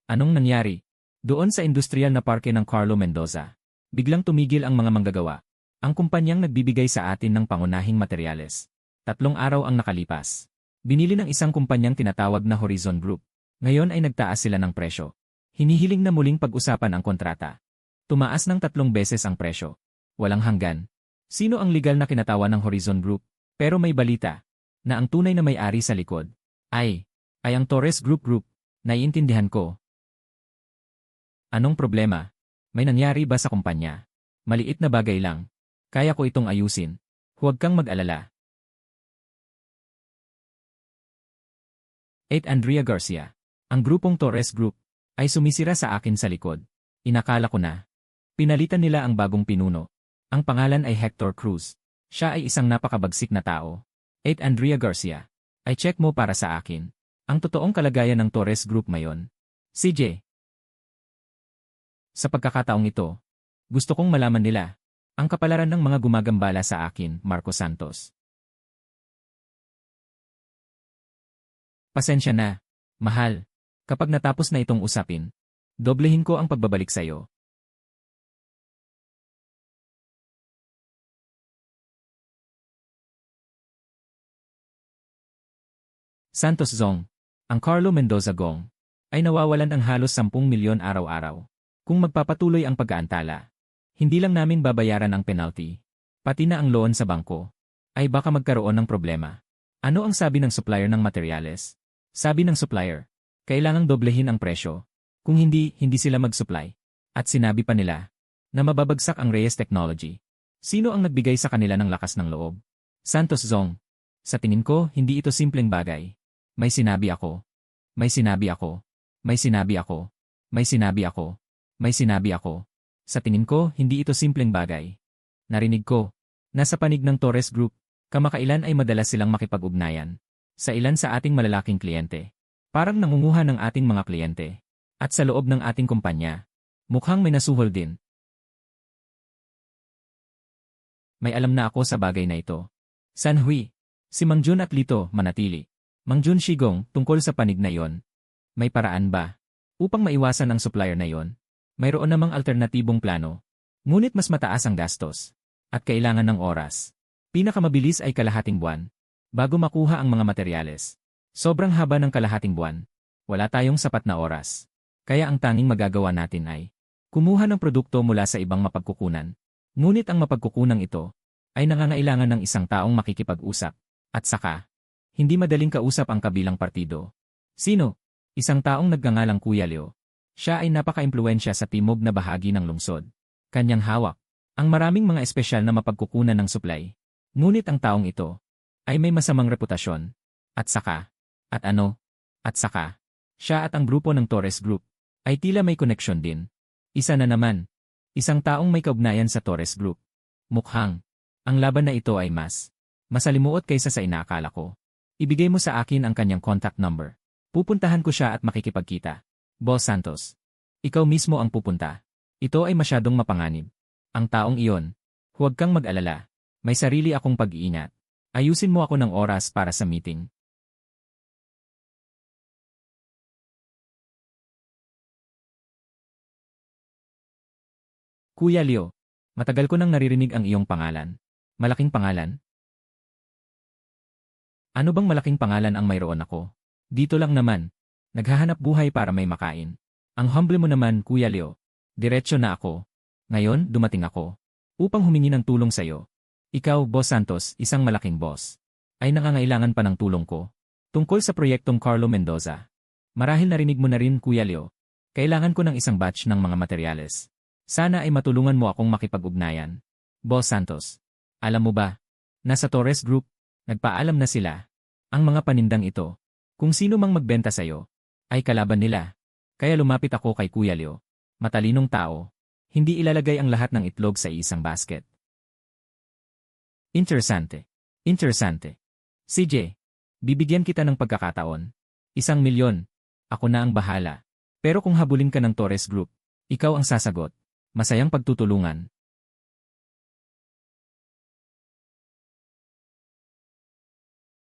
Anong nangyari? Doon sa industrial na parke ng Carlo Mendoza. Biglang tumigil ang mga manggagawa. Ang kumpanyang nagbibigay sa atin ng pangunahing materyales. 3 araw ang nakalipas. Binili ng isang kumpanyang tinatawag na Horizon Group. Ngayon ay nagtaas sila ng presyo. Hinihiling na muling pag-usapan ang kontrata. Tumaas ng 3 beses ang presyo. Walang hanggan. Sino ang legal na kinatawan ng Horizon Group? Pero may balita na ang tunay na may-ari sa likod ay ang Torres Group. Naiintindihan ko. Anong problema? May nangyari ba sa kumpanya? Maliit na bagay lang. Kaya ko itong ayusin. Huwag kang mag-alala. 8 Andrea Garcia. Ang grupong Torres Group ay sumisira sa akin sa likod. Inakala ko na. Pinalitan nila ang bagong pinuno. Ang pangalan ay Hector Cruz. Siya ay isang napakabagsik na tao. 8 Andrea Garcia. Ay check mo para sa akin. Ang totoong kalagayan ng Torres Group ngayon. CJ. Sa pagkakataong ito, gusto kong malaman nila ang kapalaran ng mga gumagambala sa akin, Marco Santos. Pasensya na, mahal. Kapag natapos na itong usapin, doblehin ko ang pagbabalik sa'yo. Santos Zong, ang Carlo Mendoza Gong, ay nawawalan ng halos 10 milyon araw-araw. Kung magpapatuloy ang pag-aantala, hindi lang namin babayaran ang penalty, pati na ang loan sa bangko, ay baka magkaroon ng problema. Ano ang sabi ng supplier ng materyales? Sabi ng supplier, kailangang doblehin ang presyo. Kung hindi sila mag-supply. At sinabi pa nila na mababagsak ang Reyes Technology. Sino ang nagbigay sa kanila ng lakas ng loob? Santos Zong. Sa tingin ko, hindi ito simpleng bagay. May sinabi ako. May sinabi ako. May sinabi ako. May sinabi ako. May sinabi ako. Sa tingin ko, hindi ito simpleng bagay. Narinig ko. Nasa panig ng Torres Group, kamakailan ay madalas silang makipag-ugnayan sa ilan sa ating malalaking kliyente. Parang nangunguha ng ating mga kliyente. At sa loob ng ating kumpanya, mukhang may nasuhol din. May alam na ako sa bagay na ito. San Hui. Si Mang Jun at Lito, manatili. Mang Jun Shigong, tungkol sa panig na yon. May paraan ba? Upang maiwasan ang supplier na yon, mayroon namang alternatibong plano. Ngunit mas mataas ang gastos. At kailangan ng oras. Pinakamabilis ay kalahating buwan. Bago makuha ang mga materyales. Sobrang haba ng kalahating buwan. Wala tayong sapat na oras. Kaya ang tanging magagawa natin ay kumuha ng produkto mula sa ibang mapagkukunan. Ngunit ang mapagkukunan ito ay nangangailangan ng isang taong makikipag-usap. At saka, hindi madaling kausap ang kabilang partido. Sino? Isang taong nagngangalang Kuya Leo. Siya ay napaka-impluwensya sa timog na bahagi ng lungsod. Kanyang hawak ang maraming mga espesyal na mapagkukunan ng supply. Ngunit ang taong ito ay may masamang reputasyon. At saka, siya at ang grupo ng Torres Group ay tila may koneksyon din. Isa na naman, isang taong may kaugnayan sa Torres Group. Mukhang, ang laban na ito ay mas masalimuot kaysa sa inaakala ko. Ibigay mo sa akin ang kanyang contact number. Pupuntahan ko siya at makikipagkita. Boss Santos, ikaw mismo ang pupunta. Ito ay masyadong mapanganib. Ang taong iyon, huwag kang mag-alala. May sarili akong pag-iingat. Ayusin mo ako ng oras para sa meeting. Kuya Leo, matagal ko nang naririnig ang iyong pangalan. Malaking pangalan? Ano bang malaking pangalan ang mayroon ako? Dito lang naman. Naghahanap buhay para may makain. Ang humble mo naman, Kuya Leo. Diretso na ako. Ngayon, dumating ako. Upang humingi ng tulong sa'yo. Ikaw, Boss Santos, isang malaking boss. Ay nangangailangan pa ng tulong ko. Tungkol sa proyektong Carlo Mendoza. Marahil narinig mo na rin, Kuya Leo. Kailangan ko ng isang batch ng mga materyales. Sana ay matulungan mo akong makipag-ugnayan. Boss Santos. Alam mo ba? Nasa Torres Group, nagpaalam na sila. Ang mga panindang ito, kung sino mang magbenta sa'yo, ay kalaban nila. Kaya lumapit ako kay Kuya Leo. Matalinong tao. Hindi ilalagay ang lahat ng itlog sa isang basket. Interesante. Interesante. CJ, bibigyan kita ng pagkakataon. 1,000,000. Ako na ang bahala. Pero kung habulin ka ng Torres Group, ikaw ang sasagot. Masayang pagtutulungan.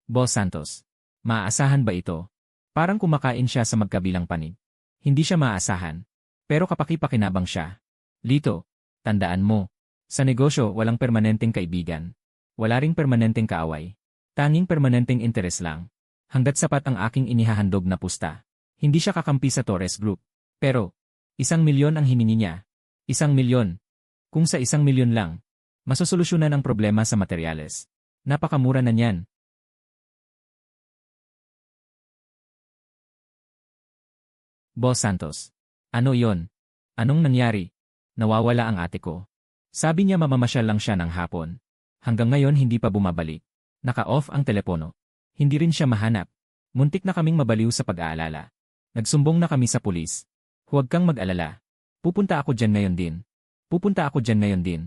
Boss Santos. Maaasahan ba ito? Parang kumakain siya sa magkabilang panig. Hindi siya maaasahan. Pero kapaki-pakinabang siya. Lito, tandaan mo. Sa negosyo walang permanenteng kaibigan. Wala ring permanenteng kaaway. Tanging permanenteng interes lang. Hanggat sapat ang aking inihahandog na pusta. Hindi siya kakampi sa Torres Group. Pero, 1,000,000 ang hiningi niya. 1,000,000. Kung sa 1,000,000 lang, masosolusyonan ang problema sa materyales. Napakamura na niyan. Boss Santos. Ano yon? Anong nangyari? Nawawala ang ate ko. Sabi niya mamamasyal lang siya ng hapon. Hanggang ngayon hindi pa bumabalik. Naka-off ang telepono. Hindi rin siya mahanap. Muntik na kaming mabaliw sa pag-aalala. Nagsumbong na kami sa pulis. Huwag kang mag-alala. Pupunta ako dyan ngayon din. Pupunta ako dyan ngayon din.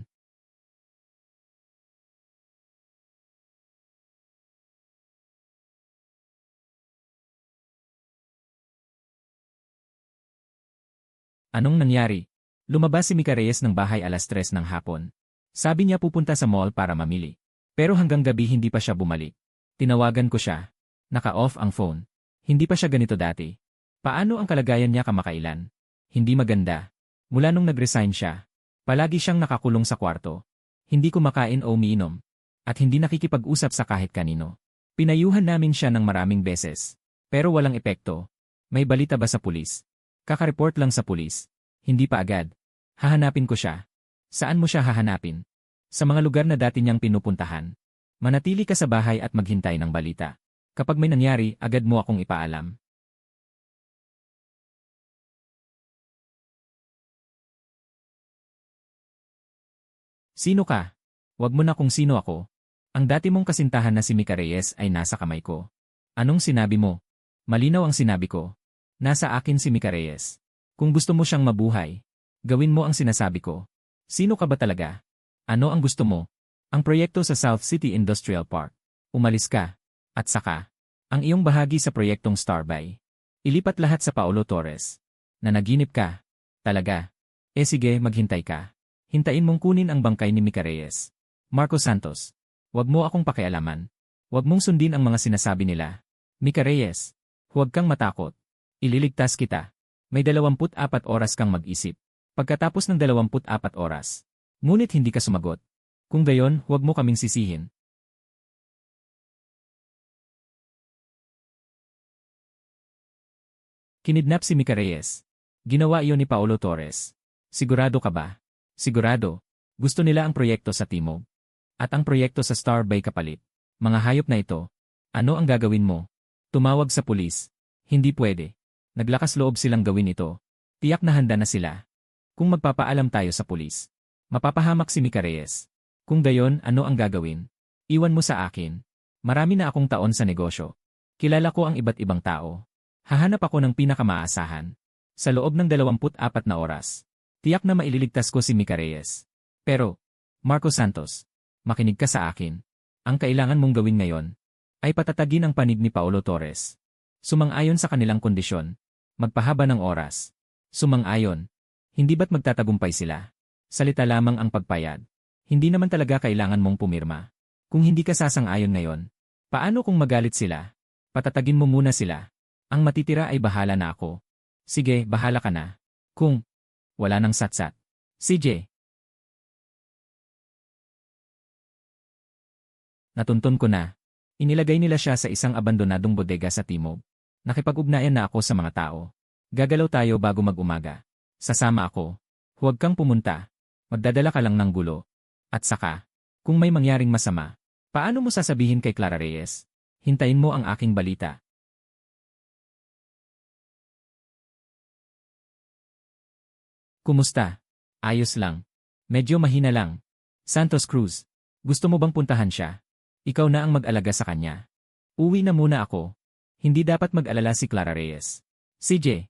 Anong nangyari? Lumabas si Mika Reyes ng bahay alas 3 ng hapon. Sabi niya pupunta sa mall para mamili. Pero hanggang gabi hindi pa siya bumalik. Tinawagan ko siya. Naka-off ang phone. Hindi pa siya ganito dati. Paano ang kalagayan niya kamakailan? Hindi maganda. Mula nung nag-resign siya, palagi siyang nakakulong sa kwarto. Hindi kumakain o umiinom. At hindi nakikipag-usap sa kahit kanino. Pinayuhan namin siya ng maraming beses. Pero walang epekto. May balita ba sa pulis? Kaka-report lang sa pulis. Hindi pa agad. Hahanapin ko siya. Saan mo siya hahanapin? Sa mga lugar na dati niyang pinupuntahan. Manatili ka sa bahay at maghintay ng balita. Kapag may nangyari, agad mo akong ipaalam. Sino ka? Wag mo na kung sino ako. Ang dati mong kasintahan na si Mika Reyes ay nasa kamay ko. Anong sinabi mo? Malinaw ang sinabi ko. Nasa akin si Mika Reyes. Kung gusto mo siyang mabuhay, gawin mo ang sinasabi ko. Sino ka ba talaga? Ano ang gusto mo? Ang proyekto sa South City Industrial Park. Umalis ka. At saka, ang iyong bahagi sa proyektong Starbay. Ilipat lahat sa Paolo Torres. Nanaginip ka. Talaga. Sige, maghintay ka. Hintayin mong kunin ang bangkay ni Mika Reyes. Marco Santos. Huwag mo akong pakialaman. Huwag mong sundin ang mga sinasabi nila. Mika Reyes. Huwag kang matakot. Ililigtas kita. May 24 oras kang mag-isip. Pagkatapos ng 24 oras. Ngunit hindi ka sumagot. Kung gayon, huwag mo kaming sisihin. Kinidnap si Mika Reyes. Ginawa iyon ni Paolo Torres. Sigurado ka ba? Sigurado. Gusto nila ang proyekto sa Timog. At ang proyekto sa Starbay kapalit. Mga hayop na ito. Ano ang gagawin mo? Tumawag sa pulis. Hindi pwede. Naglakas loob silang gawin ito. Tiyak na handa na sila. Kung magpapaalam tayo sa pulis, mapapahamak si Mika Reyes. Kung gayon, ano ang gagawin? Iwan mo sa akin. Marami na akong taon sa negosyo. Kilala ko ang iba't ibang tao. Hahanap ako ng pinakamaasahan. Sa loob ng 24 na oras. Tiyak na maililigtas ko si Mika Reyes. Pero, Marco Santos, makinig ka sa akin. Ang kailangan mong gawin ngayon ay patatagin ang panig ni Paolo Torres. Sumang-ayon sa kanilang kondisyon. Magpahaba ng oras. Sumang-ayon. Hindi ba't magtatagumpay sila? Salita lamang ang pagpayad. Hindi naman talaga kailangan mong pumirma. Kung hindi ka sasang-ayon ngayon, paano kung magalit sila? Patatagin mo muna sila. Ang matitira ay bahala na ako. Sige, bahala ka na. Kung wala nang satsat. CJ, Natuntun ko na. Inilagay nila siya sa isang abandonadong bodega sa timog. Nakipag-ugnayan na ako sa mga tao. Gagalaw tayo bago mag-umaga. Sasama ako. Huwag kang pumunta. Magdadala ka lang ng gulo. At saka, kung may mangyaring masama, paano mo sasabihin kay Clara Reyes? Hintayin mo ang aking balita. Kumusta? Ayos lang. Medyo mahina lang. Santos Cruz, gusto mo bang puntahan siya? Ikaw na ang mag-alaga sa kanya. Uwi na muna ako. Hindi dapat mag-alala si Clara Reyes. CJ.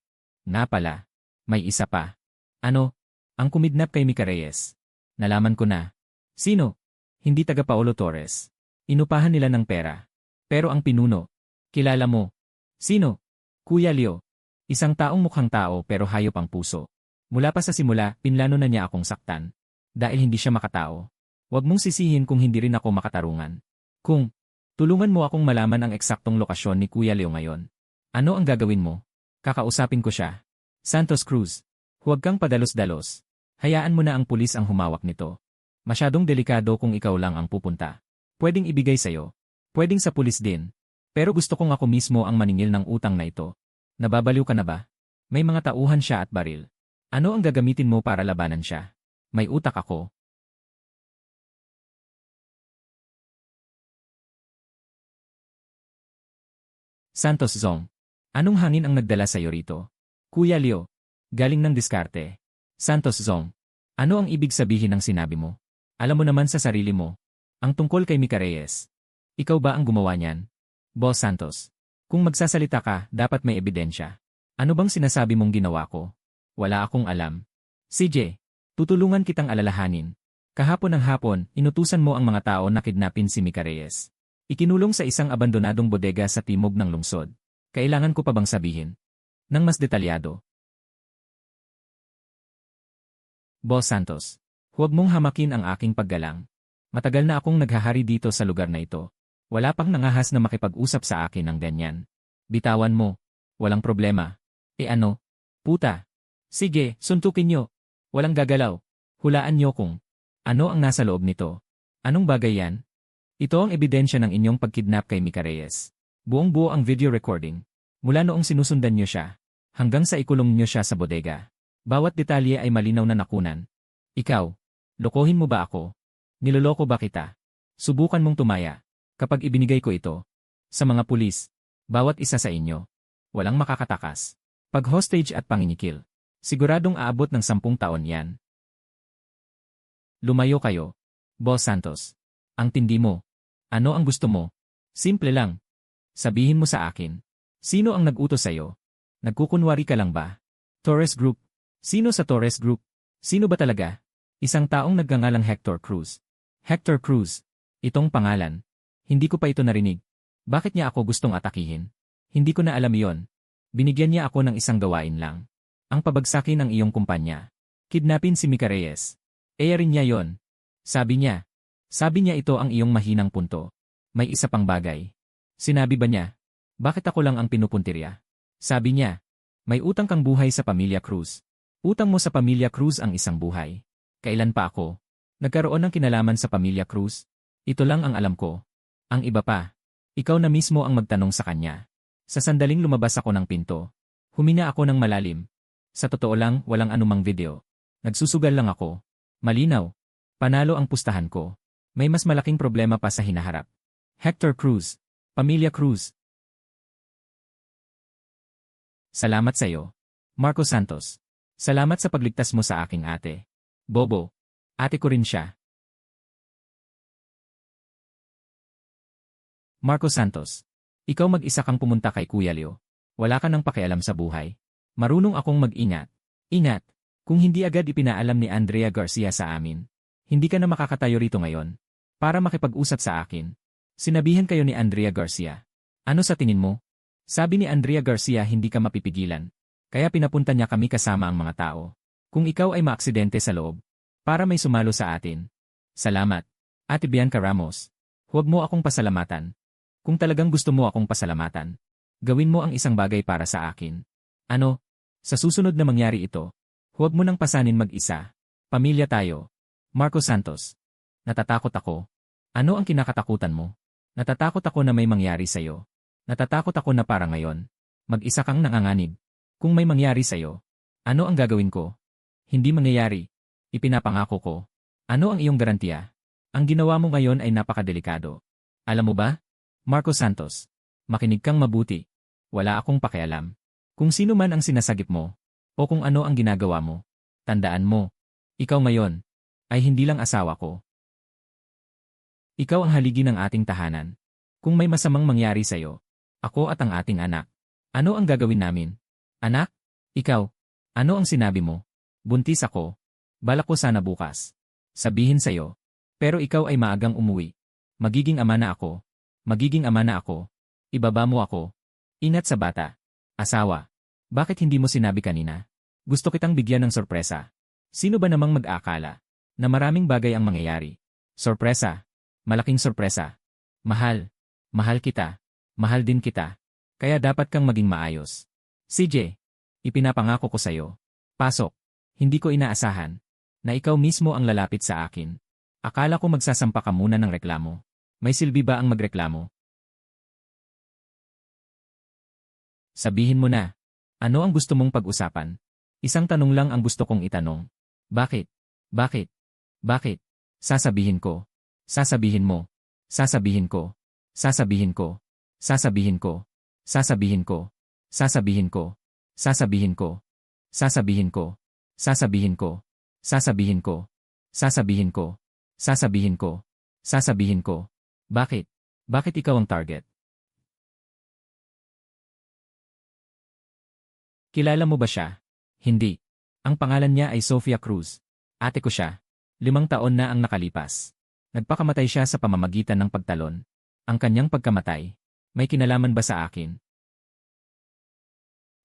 Na pala. May isa pa. Ano? Ang kumidnap kay Mika Reyes. Nalaman ko na. Sino? Hindi taga Paolo Torres. Inupahan nila ng pera. Pero ang pinuno. Kilala mo. Sino? Kuya Leo. Isang taong mukhang tao pero hayop ang puso. Mula pa sa simula, pinlano na niya akong saktan. Dahil hindi siya makatao. Huwag mong sisihin kung hindi rin ako makatarungan. Kung tulungan mo akong malaman ang eksaktong lokasyon ni Kuya Leo ngayon. Ano ang gagawin mo? Kakausapin ko siya. Santos Cruz, huwag kang padalos-dalos. Hayaan mo na ang pulis ang humawak nito. Masyadong delikado kung ikaw lang ang pupunta. Pwedeng ibigay sa'yo. Pwedeng sa pulis din. Pero gusto kong ako mismo ang maningil ng utang na ito. Nababaliw ka na ba? May mga tauhan siya at baril. Ano ang gagamitin mo para labanan siya? May utak ako. Santos Zong. Anong hangin ang nagdala sa'yo rito? Kuya Leo. Galing ng diskarte. Santos Zong. Ano ang ibig sabihin ng sinabi mo? Alam mo naman sa sarili mo. Ang tungkol kay Mika Reyes. Ikaw ba ang gumawa niyan? Boss Santos. Kung magsasalita ka, dapat may ebidensya. Ano bang sinasabi mong ginawa ko? Wala akong alam. CJ, tutulungan kitang alalahanin. Kahapon ng hapon, inutusan mo ang mga tao na kidnapin si Mika Reyes. Ikinulong sa isang abandonadong bodega sa timog ng lungsod. Kailangan ko pa bang sabihin? Nang mas detalyado. Boss Santos, huwag mong hamakin ang aking paggalang. Matagal na akong naghahari dito sa lugar na ito. Wala pang nangahas na makipag-usap sa akin ng ganyan. Bitawan mo. Walang problema. Ano? Puta. Sige, suntukin nyo. Walang gagalaw. Hulaan nyo kung ano ang nasa loob nito. Anong bagay yan? Ito ang ebidensya ng inyong pagkidnap kay Mika Reyes. Buong-buo ang video recording. Mula noong sinusundan nyo siya, hanggang sa ikulong nyo siya sa bodega. Bawat detalye ay malinaw na nakunan. Ikaw, lokohin mo ba ako? Niloloko ba kita? Subukan mong tumaya. Kapag ibinigay ko ito sa mga pulis, bawat isa sa inyo, walang makakatakas. Pag hostage at panginikil. Siguradong aabot ng 10 taon yan. Lumayo kayo. Boss Santos. Ang tindi mo. Ano ang gusto mo? Simple lang. Sabihin mo sa akin. Sino ang nag-utos sa'yo? Nagkukunwari ka lang ba? Torres Group. Sino sa Torres Group? Sino ba talaga? Isang taong nagngangalang Hector Cruz. Hector Cruz. Itong pangalan. Hindi ko pa ito narinig. Bakit niya ako gustong atakihin? Hindi ko na alam iyon. Binigyan niya ako ng isang gawain lang. Ang pabagsakin ng iyong kumpanya. Kidnapin si Mika Reyes. Rin niya yon. Sabi niya ito ang iyong mahinang punto. May isa pang bagay. Sinabi ba niya? Bakit ako lang ang pinupuntirya? Sabi niya, may utang kang buhay sa pamilya Cruz. Utang mo sa pamilya Cruz ang isang buhay. Kailan pa ako nagkaroon ng kinalaman sa pamilya Cruz? Ito lang ang alam ko. Ang iba pa, ikaw na mismo ang magtanong sa kanya. Sa sandaling lumabas ako ng pinto, humina ako ng malalim. Sa totoo lang, walang anumang video. Nagsusugal lang ako. Malinaw. Panalo ang pustahan ko. May mas malaking problema pa sa hinaharap. Hector Cruz. Pamilya Cruz. Salamat sa iyo, Marco Santos. Salamat sa pagligtas mo sa aking ate. Bobo. Ate ko rin siya. Marco Santos. Ikaw mag-isa kang pumunta kay Kuya Leo. Wala ka nang pakialam sa buhay. Marunong akong mag-ingat. Ingat. Kung hindi agad ipinaalam ni Andrea Garcia sa amin, hindi ka na makakatayo rito ngayon. Para makipag-usap sa akin. Sinabihan kayo ni Andrea Garcia. Ano sa tingin mo? Sabi ni Andrea Garcia hindi ka mapipigilan. Kaya pinapunta niya kami kasama ang mga tao. Kung ikaw ay maaksidente sa loob, para may sumalo sa atin. Salamat. Ate Bianca Ramos. Huwag mo akong pasalamatan. Kung talagang gusto mo akong pasalamatan, gawin mo ang isang bagay para sa akin. Ano? Sa susunod na mangyari ito, huwag mo nang pasanin mag-isa. Pamilya tayo. Marco Santos. Natatakot ako. Ano ang kinakatakutan mo? Natatakot ako na may mangyari sa'yo. Natatakot ako na parang ngayon. Mag-isa kang nanganganib. Kung may mangyari sa'yo, ano ang gagawin ko? Hindi mangyayari. Ipinapangako ko. Ano ang iyong garantiya? Ang ginawa mo ngayon ay napakadelikado. Alam mo ba? Marco Santos, makinig kang mabuti. Wala akong pakialam. Kung sino man ang sinasagip mo, o kung ano ang ginagawa mo, tandaan mo, ikaw ngayon, ay hindi lang asawa ko. Ikaw ang haligi ng ating tahanan. Kung may masamang mangyari sa'yo, ako at ang ating anak, ano ang gagawin namin? Anak? Ikaw? Ano ang sinabi mo? Buntis ako. Balak ko sana bukas. Sabihin sa'yo. Pero ikaw ay maagang umuwi. Magiging ama na ako. Magiging ama na ako. Ibaba mo ako. Ingat sa bata. Asawa. Bakit hindi mo sinabi kanina? Gusto kitang bigyan ng sorpresa. Sino ba namang mag-aakala na maraming bagay ang mangyayari? Sorpresa. Malaking sorpresa. Mahal. Mahal kita. Mahal din kita. Kaya dapat kang maging maayos. CJ, ipinapangako ko sa'yo. Pasok. Hindi ko inaasahan na ikaw mismo ang lalapit sa akin. Akala ko magsasampa ka muna ng reklamo. May silbi ba ang magreklamo? Sabihin mo na. Ano ang gusto mong pag-usapan? Isang tanong lang ang gusto kong itanong. Bakit? Bakit? Bakit? Sasabihin ko. Sasabihin mo. Sasabihin ko. Sasabihin ko. Sasabihin ko. Sasabihin ko. Sasabihin ko. Sasabihin ko. Sasabihin ko. Sasabihin ko. Sasabihin ko. Sasabihin ko. Sasabihin ko. Sasabihin ko. Bakit? Bakit ikaw ang target? Kilala mo ba siya? Hindi. Ang pangalan niya ay Sofia Cruz. Ate ko siya. 5 taon na ang nakalipas. Nagpakamatay siya sa pamamagitan ng pagtalon. Ang kanyang pagkamatay, may kinalaman ba sa akin?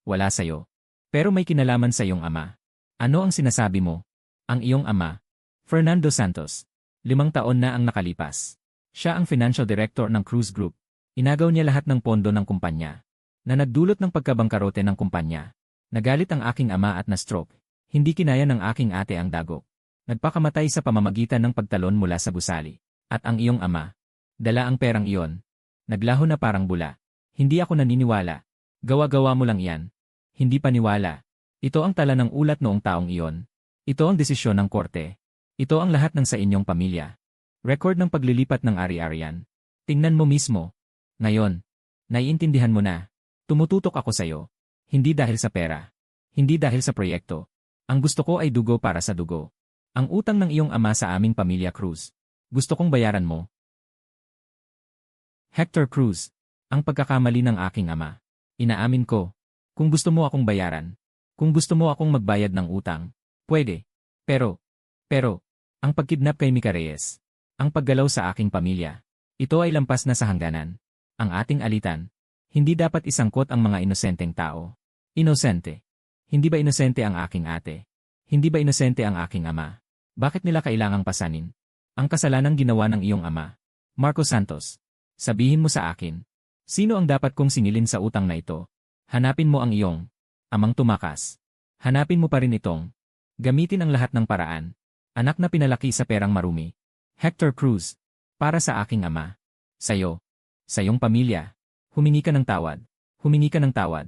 Wala sa'yo. Pero may kinalaman sa iyong ama. Ano ang sinasabi mo? Ang iyong ama, Fernando Santos. 5 taon na ang nakalipas. Siya ang financial director ng Cruz Group. Inagaw niya lahat ng pondo ng kumpanya, na nagdulot ng pagkabangkarote ng kumpanya. Nagalit ang aking ama at na-stroke. Hindi kinaya ng aking ate ang dagok. Nagpakamatay sa pamamagitan ng pagtalon mula sa gusali. At ang iyong ama, dala ang perang iyon. Naglaho na parang bula. Hindi ako naniniwala. Gawa-gawa mo lang iyan. Hindi paniwala. Ito ang tala ng ulat noong taong iyon. Ito ang desisyon ng korte. Ito ang lahat ng sa inyong pamilya. Record ng paglilipat ng ari-arian. Tingnan mo mismo. Ngayon, naiintindihan mo na. Tumututok ako sa'yo. Hindi dahil sa pera. Hindi dahil sa proyekto. Ang gusto ko ay dugo para sa dugo. Ang utang ng iyong ama sa aming pamilya Cruz. Gusto kong bayaran mo. Hector Cruz. Ang pagkakamali ng aking ama. Inaamin ko. Kung gusto mo akong bayaran. Kung gusto mo akong magbayad ng utang. Pwede. Pero, ang pagkidnap kay Mika Reyes. Ang paggalaw sa aking pamilya. Ito ay lampas na sa hangganan. Ang ating alitan. Hindi dapat isangkot ang mga inosenteng tao. Inosente. Hindi ba inosente ang aking ate? Hindi ba inosente ang aking ama? Bakit nila kailangang pasanin ang kasalanang ginawa ng iyong ama? Marco Santos. Sabihin mo sa akin. Sino ang dapat kong singilin sa utang na ito? Hanapin mo ang iyong amang tumakas. Hanapin mo pa rin itong gamitin ang lahat ng paraan. Anak na pinalaki sa perang marumi. Hector Cruz. Para sa aking ama. Sa'yo. Sa iyong pamilya. Humingi ka ng tawad. Humingi ka ng tawad.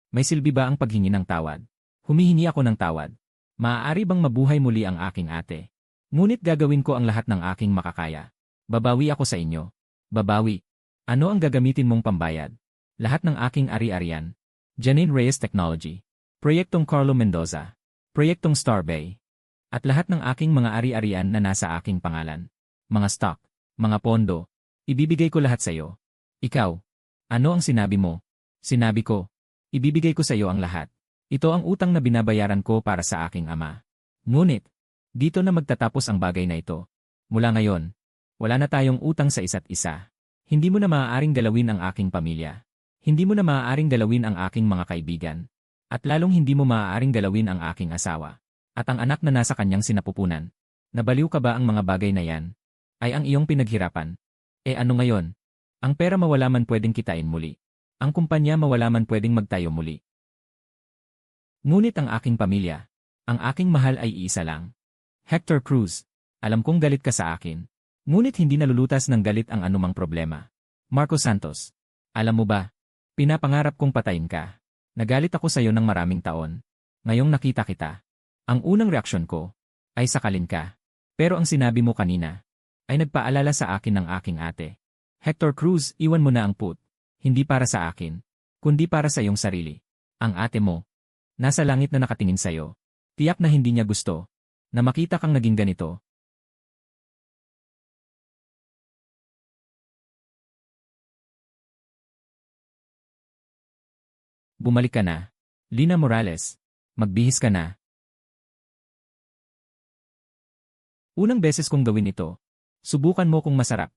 May silbi ba ang paghingi ng tawad? Humihingi ako ng tawad. Maaari bang mabuhay muli ang aking ate? Ngunit gagawin ko ang lahat ng aking makakaya. Babawi ako sa inyo. Babawi. Ano ang gagamitin mong pambayad? Lahat ng aking ari-arian. Janine Reyes Technology. Proyektong Carlo Mendoza. Proyektong Star Bay. At lahat ng aking mga ari-arian na nasa aking pangalan. Mga stock. Mga pondo. Ibibigay ko lahat sa iyo. Ikaw. Ano ang sinabi mo? Sinabi ko. Ibibigay ko sa iyo ang lahat. Ito ang utang na binabayaran ko para sa aking ama. Ngunit, dito na magtatapos ang bagay na ito. Mula ngayon, wala na tayong utang sa isa't isa. Hindi mo na maaaring galawin ang aking pamilya. Hindi mo na maaaring galawin ang aking mga kaibigan. At lalong hindi mo maaaring galawin ang aking asawa. At ang anak na nasa kanyang sinapupunan. Nabaliw ka ba ang mga bagay na yan? Ay ang iyong pinaghirapan. Ano ngayon? Ang pera mawala man pwedeng kitain muli. Ang kumpanya mawala man pwedeng magtayo muli. Ngunit ang aking pamilya, ang aking mahal ay iisa lang. Hector Cruz, alam kong galit ka sa akin. Ngunit hindi nalulutas ng galit ang anumang problema. Marco Santos, alam mo ba, pinapangarap kong patayin ka. Nagalit ako sa iyo ng maraming taon. Ngayong nakita kita, ang unang reaksyon ko ay sakalin ka. Pero ang sinabi mo kanina ay nagpaalala sa akin ng aking ate. Hector Cruz, iwan mo na ang put. Hindi para sa akin, kundi para sa iyong sarili. Ang ate mo, nasa langit na nakatingin sa iyo. Tiyak na hindi niya gusto na makita kang naging ganito. Bumalik ka na. Lina Morales, magbihis ka na. Unang beses kong gawin ito. Subukan mo kung masarap.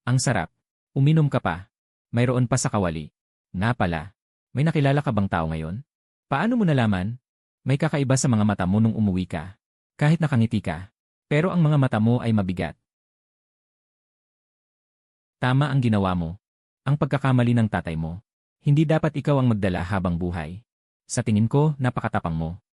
Ang sarap. Uminom ka pa. Mayroon pa sa kawali. Nga pala, may nakilala ka bang tao ngayon? Paano mo nalaman? May kakaiba sa mga mata mo nung umuwi ka. Kahit nakangiti ka. Pero ang mga mata mo ay mabigat. Tama ang ginawa mo. Ang pagkakamali ng tatay mo. Hindi dapat ikaw ang magdala habang buhay. Sa tingin ko, napakatapang mo.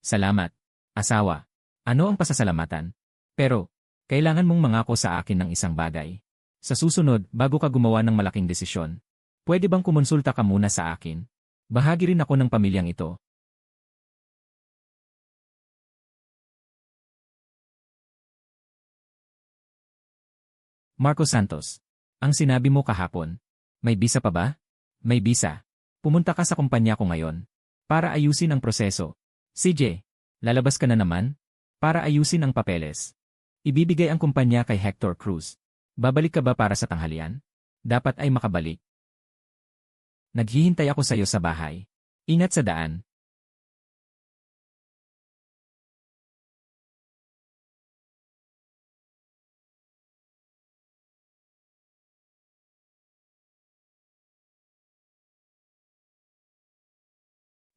Salamat, asawa. Ano ang pasasalamatan? Pero, kailangan mong mangako sa akin ng isang bagay. Sa susunod, bago ka gumawa ng malaking desisyon, pwede bang kumonsulta ka muna sa akin? Bahagi rin ako ng pamilyang ito. Marco Santos, ang sinabi mo kahapon, may bisa pa ba? May bisa. Pumunta ka sa kumpanya ko ngayon para ayusin ang proseso. CJ, lalabas ka na naman para ayusin ang papeles. Ibibigay ang kumpanya kay Hector Cruz. Babalik ka ba para sa tanghalian? Dapat ay makabalik. Naghihintay ako sa iyo sa bahay. Ingat sa daan.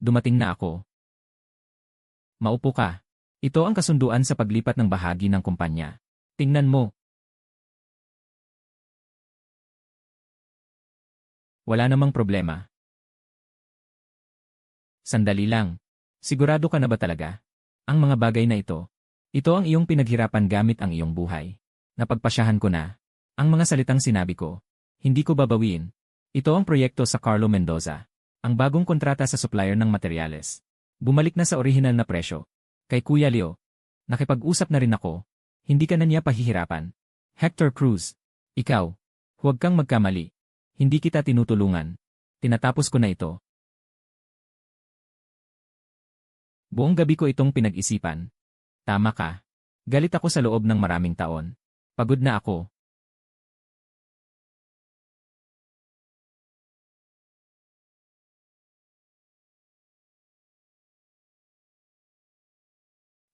Dumating na ako. Maupo ka. Ito ang kasunduan sa paglipat ng bahagi ng kumpanya. Tingnan mo. Wala namang problema. Sandali lang. Sigurado ka na ba talaga? Ang mga bagay na ito ang iyong pinaghirapan gamit ang iyong buhay. Napagpasyahan ko na. Ang mga salitang sinabi ko, hindi ko babawiin. Ito ang proyekto sa Carlo Mendoza. Ang bagong kontrata sa supplier ng materyales. Bumalik na sa orihinal na presyo. Kay Kuya Leo, nakipag-usap na rin ako. Hindi ka na niya pahihirapan. Hector Cruz, ikaw, huwag kang magkamali. Hindi kita tinutulungan. Tinatapos ko na ito. Buong gabi ko itong pinag-isipan. Tama ka. Galit ako sa loob ng maraming taon. Pagod na ako.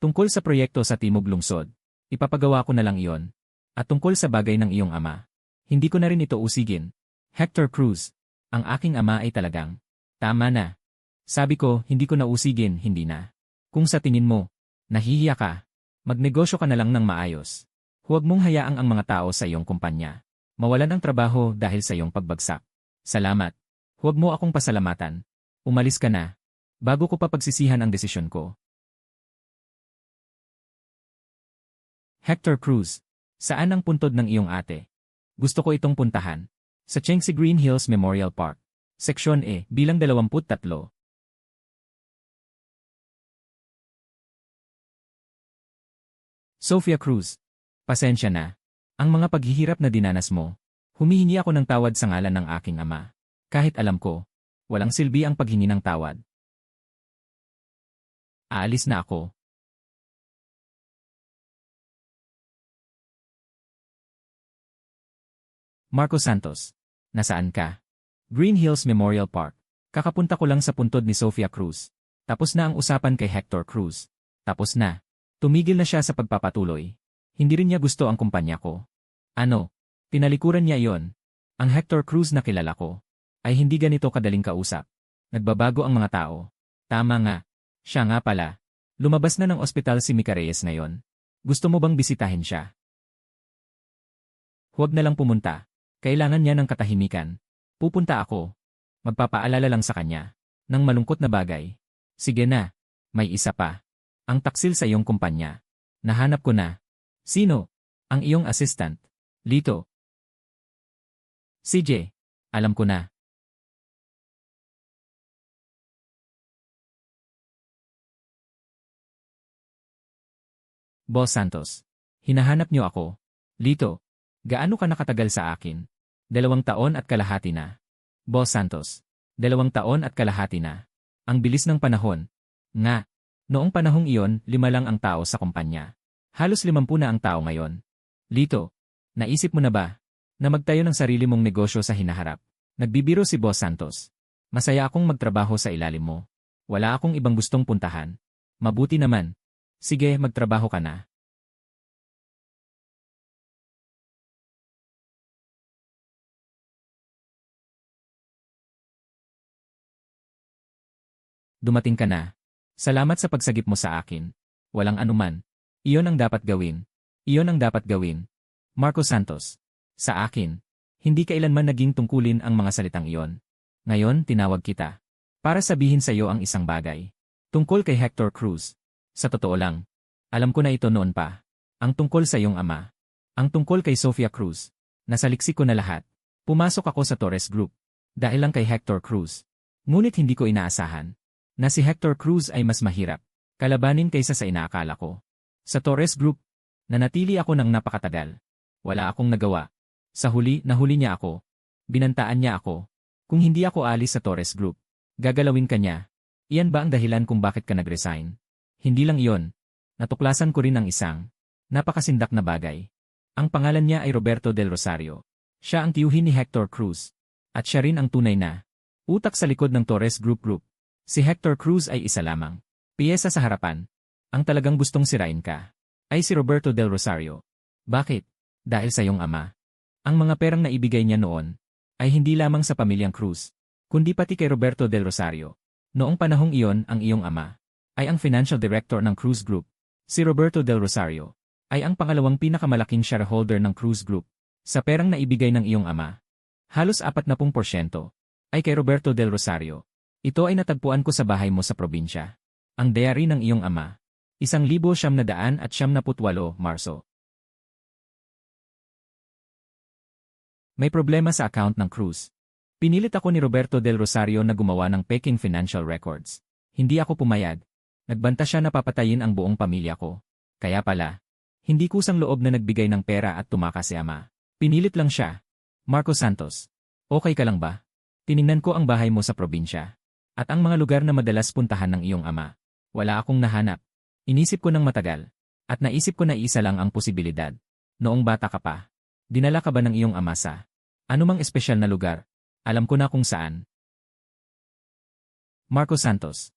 Tungkol sa proyekto sa Timog Lungsod, ipapagawa ko na lang iyon. At tungkol sa bagay ng iyong ama, hindi ko na rin ito usigin. Hector Cruz, ang aking ama ay talagang, tama na. Sabi ko, hindi ko na usigin, hindi na. Kung sa tingin mo, nahihiya ka, magnegosyo ka na lang ng maayos. Huwag mong hayaang ang mga tao sa iyong kumpanya mawalan ng trabaho dahil sa iyong pagbagsak. Salamat. Huwag mo akong pasalamatan. Umalis ka na. Bago ko pa pagsisihan ang desisyon ko. Hector Cruz, saan ang puntod ng iyong ate? Gusto ko itong puntahan. Sa Chengsi Green Hills Memorial Park. Seksyon E, bilang 23. Sofia Cruz, pasensya na. Ang mga paghihirap na dinanas mo, humihingi ako ng tawad sa ngalan ng aking ama. Kahit alam ko, walang silbi ang paghingi ng tawad. Aalis na ako. Marco Santos, nasaan ka? Green Hills Memorial Park. Kakapunta ko lang sa puntod ni Sofia Cruz. Tapos na ang usapan kay Hector Cruz. Tapos na. Tumigil na siya sa pagpapatuloy. Hindi rin niya gusto ang kumpanya ko. Ano? Tinalikuran niya iyon. Ang Hector Cruz na kilala ko ay hindi ganito kadaling kausap. Nagbabago ang mga tao. Tama nga. Siya nga pala. Lumabas na ng ospital si Mika Reyes ngayon. Gusto mo bang bisitahin siya? Huwag na lang pumunta. Kailangan niya ng katahimikan. Pupunta ako. Magpapaalala lang sa kanya ng malungkot na bagay. Sige na. May isa pa. Ang taksil sa iyong kumpanya. Nahanap ko na. Sino? Ang iyong assistant. Lito. CJ. Alam ko na. Boss Santos. Hinahanap niyo ako. Lito. Gaano ka nakatagal sa akin? 2 taon at kalahati na. Boss Santos. 2 taon at kalahati na. Ang bilis ng panahon. Nga. Noong panahong iyon, 5 lang ang tao sa kumpanya. Halos 50 na ang tao ngayon. Lito. Naisip mo na ba na magtayo ng sarili mong negosyo sa hinaharap? Nagbibiro si Boss Santos. Masaya akong magtrabaho sa ilalim mo. Wala akong ibang gustong puntahan. Mabuti naman. Sige, magtrabaho ka na. Dumating ka na. Salamat sa pagsagip mo sa akin. Walang anuman. Iyon ang dapat gawin. Iyon ang dapat gawin. Marco Santos. Sa akin. Hindi kailanman naging tungkulin ang mga salitang iyon. Ngayon, tinawag kita. Para sabihin sa iyo ang isang bagay. Tungkol kay Hector Cruz. Sa totoo lang. Alam ko na ito noon pa. Ang tungkol sa iyong ama. Ang tungkol kay Sofia Cruz. Nasaliksik ko na lahat. Pumasok ako sa Torres Group. Dahil lang kay Hector Cruz. Ngunit hindi ko inaasahan na si Hector Cruz ay mas mahirap kalabanin kaysa sa inaakala ko. Sa Torres Group, nanatili ako ng napakatagal. Wala akong nagawa. Sa huli, nahuli niya ako. Binantaan niya ako. Kung hindi ako alis sa Torres Group, gagalawin ka niya. Iyan ba ang dahilan kung bakit ka nag-resign? Hindi lang iyon. Natuklasan ko rin ang isang napakasindak na bagay. Ang pangalan niya ay Roberto Del Rosario. Siya ang tiyuhin ni Hector Cruz. At siya rin ang tunay na utak sa likod ng Torres Group. Si Hector Cruz ay isa lamang. Piyesa sa harapan. Ang talagang gustong sirain ka ay si Roberto Del Rosario. Bakit? Dahil sa iyong ama. Ang mga perang naibigay niya noon ay hindi lamang sa pamilyang Cruz, kundi pati kay Roberto Del Rosario. Noong panahong iyon, ang iyong ama ay ang financial director ng Cruz Group. Si Roberto Del Rosario ay ang pangalawang pinakamalaking shareholder ng Cruz Group. Sa perang naibigay ng iyong ama, halos 40% ay kay Roberto Del Rosario. Ito ay natagpuan ko sa bahay mo sa probinsya. Ang diary ng iyong ama. 1978, Marso. May problema sa account ng Cruz. Pinilit ako ni Roberto Del Rosario na gumawa ng peking financial records. Hindi ako pumayag. Nagbanta siya na papatayin ang buong pamilya ko. Kaya pala, hindi kusang loob na nagbigay ng pera at tumakas si ama. Pinilit lang siya. Marco Santos. Okay ka lang ba? Tiningnan ko ang bahay mo sa probinsya. At ang mga lugar na madalas puntahan ng iyong ama. Wala akong nahanap. Inisip ko ng matagal. At naisip ko na isa lang ang posibilidad. Noong bata ka pa, dinala ka ba ng iyong ama sa anumang espesyal na lugar? Alam ko na kung saan. Marco Santos.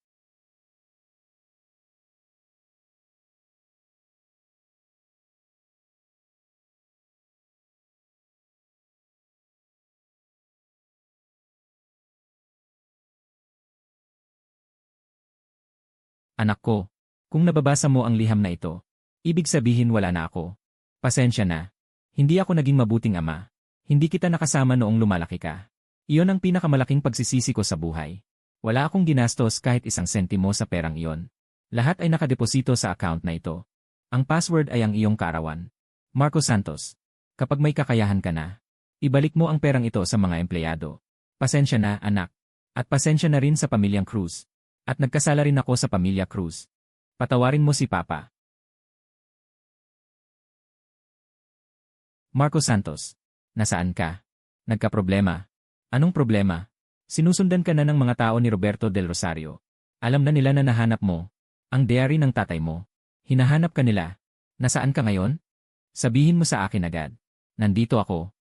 Anak ko, kung nababasa mo ang liham na ito, ibig sabihin wala na ako. Pasensya na. Hindi ako naging mabuting ama. Hindi kita nakasama noong lumalaki ka. Iyon ang pinakamalaking pagsisisi ko sa buhay. Wala akong ginastos kahit isang sentimo sa perang iyon. Lahat ay nakadeposito sa account na ito. Ang password ay ang iyong kaarawan. Marco Santos. Kapag may kakayahan ka na, ibalik mo ang perang ito sa mga empleyado. Pasensya na, anak. At pasensya na rin sa pamilyang Cruz. At nagkasala rin ako sa pamilya Cruz. Patawarin mo si Papa. Marco Santos. Nasaan ka? Nagkaproblema. Anong problema? Sinusundan ka na ng mga tao ni Roberto Del Rosario. Alam na nila na nahanap mo ang diary ng tatay mo. Hinahanap ka nila. Nasaan ka ngayon? Sabihin mo sa akin agad. Nandito ako.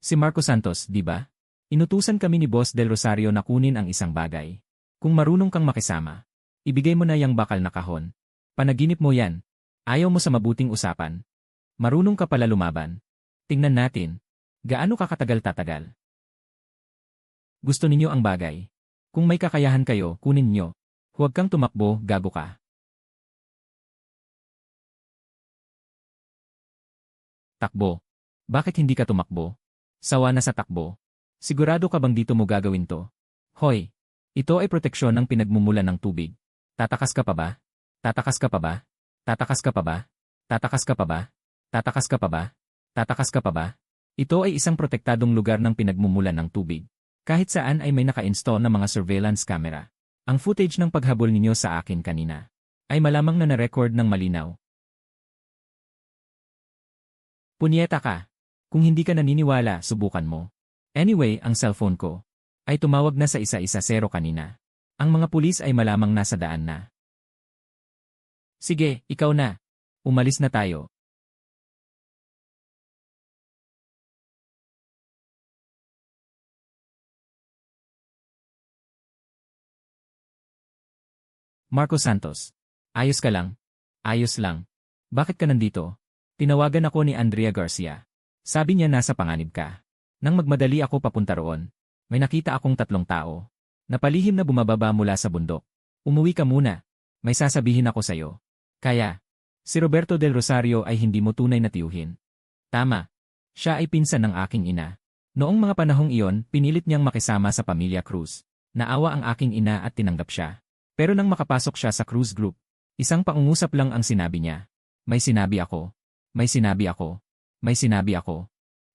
Si Marco Santos, di ba? Inutusan kami ni Boss Del Rosario na kunin ang isang bagay. Kung marunong kang makisama, ibigay mo na yang bakal na kahon. Panaginip mo yan. Ayaw mo sa mabuting usapan. Marunong ka pala lumaban. Tingnan natin. Gaano ka katagal-tatagal? Gusto ninyo ang bagay. Kung may kakayahan kayo, kunin nyo. Huwag kang tumakbo, gago ka. Takbo. Bakit hindi ka tumakbo? Sawa na sa takbo. Sigurado ka bang dito mo gagawin to? Hoy! Ito ay proteksyon ng pinagmumulan ng tubig. Tatakas ka pa ba? Tatakas ka pa ba? Tatakas ka pa ba? Tatakas ka pa ba? Tatakas ka pa ba? Tatakas ka pa ba? Ito ay isang protektadong lugar ng pinagmumulan ng tubig. Kahit saan ay may naka-install na mga surveillance camera. Ang footage ng paghabol ninyo sa akin kanina ay malamang na na-record ng malinaw. Punyeta ka. Kung hindi ka naniniwala, subukan mo. Anyway, ang cellphone ko ay tumawag na sa 110 kanina. Ang mga pulis ay malamang nasa daan na. Sige, ikaw na. Umalis na tayo. Marco Santos. Ayos ka lang? Ayos lang. Bakit ka nandito? Tinawagan ako ni Andrea Garcia. Sabi niya nasa panganib ka. Nang magmadali ako papunta roon, may nakita akong 3 tao. Napalihim na bumababa mula sa bundok. Umuwi ka muna. May sasabihin ako sa'yo. Kaya, si Roberto Del Rosario ay hindi mo tunay na tiyuhin. Tama. Siya ay pinsan ng aking ina. Noong mga panahong iyon, pinilit niyang makisama sa pamilya Cruz. Naawa ang aking ina at tinanggap siya. Pero nang makapasok siya sa Cruz Group, isang pangungusap lang ang sinabi niya. May sinabi ako. May sinabi ako. May sinabi ako.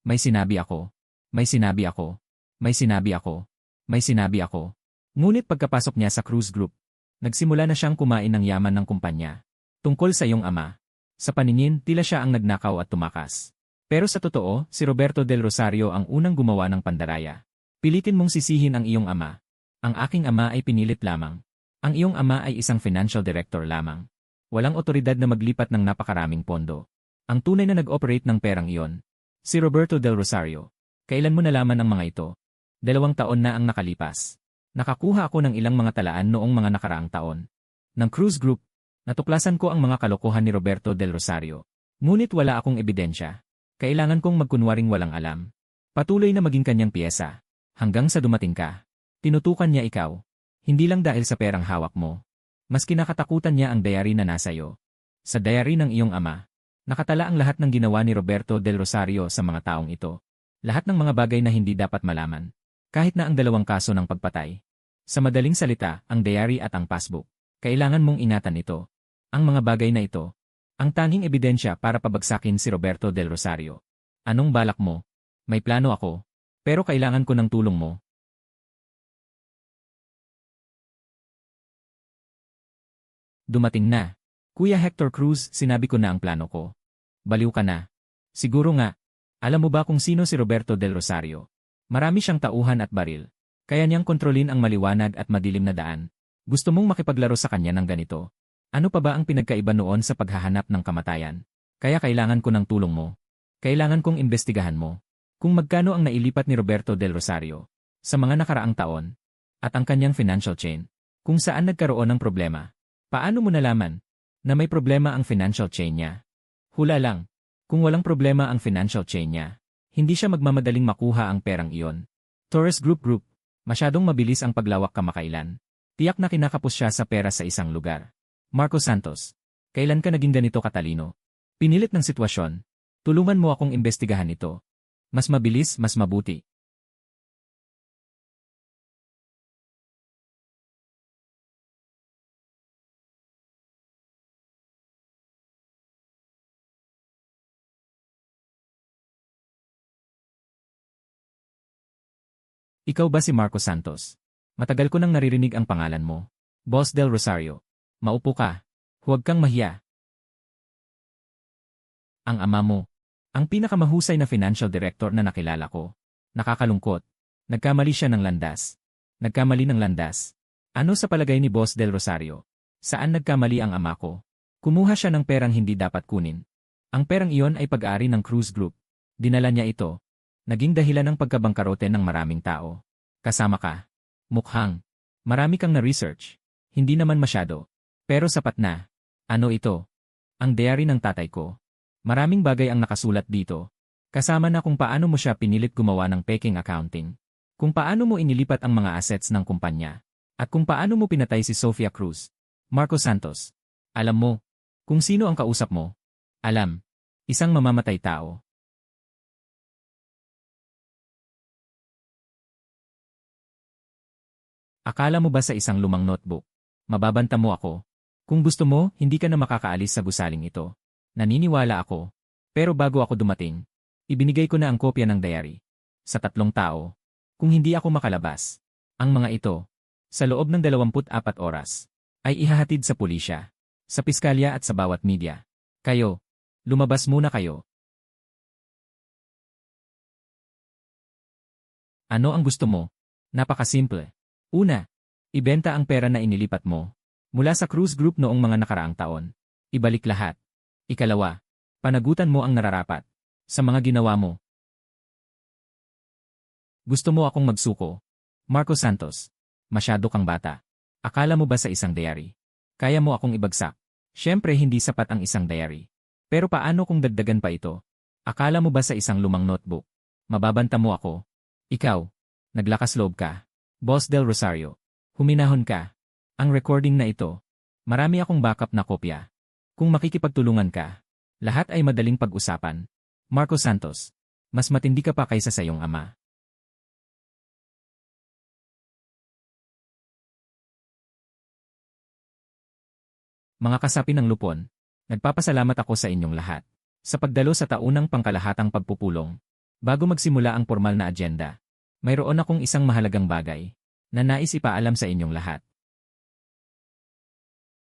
May sinabi ako. May sinabi ako. May sinabi ako. May sinabi ako. Ngunit pagkapasok niya sa Cruz Group, nagsimula na siyang kumain ng yaman ng kumpanya. Tungkol sa iyong ama. Sa paningin, tila siya ang nagnakaw at tumakas. Pero sa totoo, si Roberto Del Rosario ang unang gumawa ng pandaraya. Pilitin mong sisihin ang iyong ama. Ang aking ama ay pinilit lamang. Ang iyong ama ay isang financial director lamang. Walang otoridad na maglipat ng napakaraming pondo. Ang tunay na nag-operate ng perang iyon, si Roberto Del Rosario. Kailan mo nalaman ang mga ito? 2 taon na ang nakalipas. Nakakuha ako ng ilang mga talaan noong mga nakaraang taon. Ng Cruz Group, natuklasan ko ang mga kalokohan ni Roberto Del Rosario. Ngunit wala akong ebidensya. Kailangan kong magkunwaring walang alam. Patuloy na maging kanyang piyesa. Hanggang sa dumating ka. Tinutukan niya ikaw. Hindi lang dahil sa perang hawak mo. Mas kinakatakutan niya ang diary na nasa iyo. Sa diary ng iyong ama, nakatala ang lahat ng ginawa ni Roberto Del Rosario sa mga taong ito. Lahat ng mga bagay na hindi dapat malaman. Kahit na ang 2 kaso ng pagpatay. Sa madaling salita, ang diary at ang passbook. Kailangan mong ingatan ito. Ang mga bagay na ito, ang tanging ebidensya para pabagsakin si Roberto Del Rosario. Anong balak mo? May plano ako. Pero kailangan ko ng tulong mo. Dumating na. Kuya Hector Cruz, sinabi ko na ang plano ko. Baliw ka na. Siguro nga. Alam mo ba kung sino si Roberto Del Rosario? Marami siyang tauhan at baril. Kaya niyang kontrolin ang maliwanag at madilim na daan. Gusto mong makipaglaro sa kanya ng ganito? Ano pa ba ang pinagkaiba noon sa paghahanap ng kamatayan? Kaya kailangan ko ng tulong mo. Kailangan kong imbestigahan mo. Kung magkano ang nailipat ni Roberto Del Rosario sa mga nakaraang taon at ang kanyang financial chain. Kung saan nagkaroon ng problema. Paano mo nalaman na may problema ang financial chain niya? Hula lang. Kung walang problema ang financial chain niya, hindi siya magmamadaling makuha ang perang iyon. Torres Group. Masyadong mabilis ang paglawak kamakailan. Tiyak na kinakapos siya sa pera sa isang lugar. Marco Santos. Kailan ka naging ganito katalino? Pinilit ng sitwasyon. Tulungan mo akong imbestigahan ito. Mas mabilis, mas mabuti. Ikaw ba si Marco Santos? Matagal ko nang naririnig ang pangalan mo. Boss Del Rosario. Maupo ka. Huwag kang mahiya. Ang ama mo. Ang pinakamahusay na financial director na nakilala ko. Nakakalungkot. Nagkamali siya ng landas. Nagkamali ng landas. Ano sa palagay ni Boss Del Rosario? Saan nagkamali ang ama ko? Kumuha siya ng perang hindi dapat kunin. Ang perang iyon ay pag-ari ng Cruz Group. Dinala niya ito. Naging dahilan ng pagkabangkarote ng maraming tao. Kasama ka. Mukhang. Marami kang na-research. Hindi naman masyado. Pero sapat na. Ano ito? Ang diary ng tatay ko. Maraming bagay ang nakasulat dito. Kasama na kung paano mo siya pinilit gumawa ng peking accounting. Kung paano mo inilipat ang mga assets ng kumpanya. At kung paano mo pinatay si Sofia Cruz. Marco Santos. Alam mo. Kung sino ang kausap mo. Alam. Isang mamamatay tao. Akala mo ba sa isang lumang notebook? Mababanta mo ako. Kung gusto mo, hindi ka na makakaalis sa gusaling ito. Naniniwala ako. Pero bago ako dumating, ibinigay ko na ang kopya ng diary. Sa 3 tao. Kung hindi ako makalabas, ang mga ito, sa loob ng 24 oras, ay ihahatid sa pulisya, sa piskalya at sa bawat media. Kayo, lumabas muna kayo. Ano ang gusto mo? Napakasimple. Una, ibenta ang pera na inilipat mo mula sa cruise group noong mga nakaraang taon. Ibalik lahat. Ikalawa, panagutan mo ang nararapat sa mga ginawa mo. Gusto mo akong magsuko? Marco Santos, masyado kang bata. Akala mo ba sa isang diary kaya mo akong ibagsak? Siyempre hindi sapat ang isang diary. Pero paano kung dagdagan pa ito? Akala mo ba sa isang lumang notebook mababanta mo ako? Ikaw, naglakas loob ka. Boss Del Rosario, huminahon ka. Ang recording na ito, marami akong backup na kopya. Kung makikipagtulungan ka, lahat ay madaling pag-usapan. Marco Santos, mas matindi ka pa kaysa sa iyong ama. Mga kasapi ng lupon, nagpapasalamat ako sa inyong lahat sa pagdalo sa taunang pangkalahatang pagpupulong. Bago magsimula ang formal na agenda, mayroon akong isang mahalagang bagay na nais ipaalam sa inyong lahat.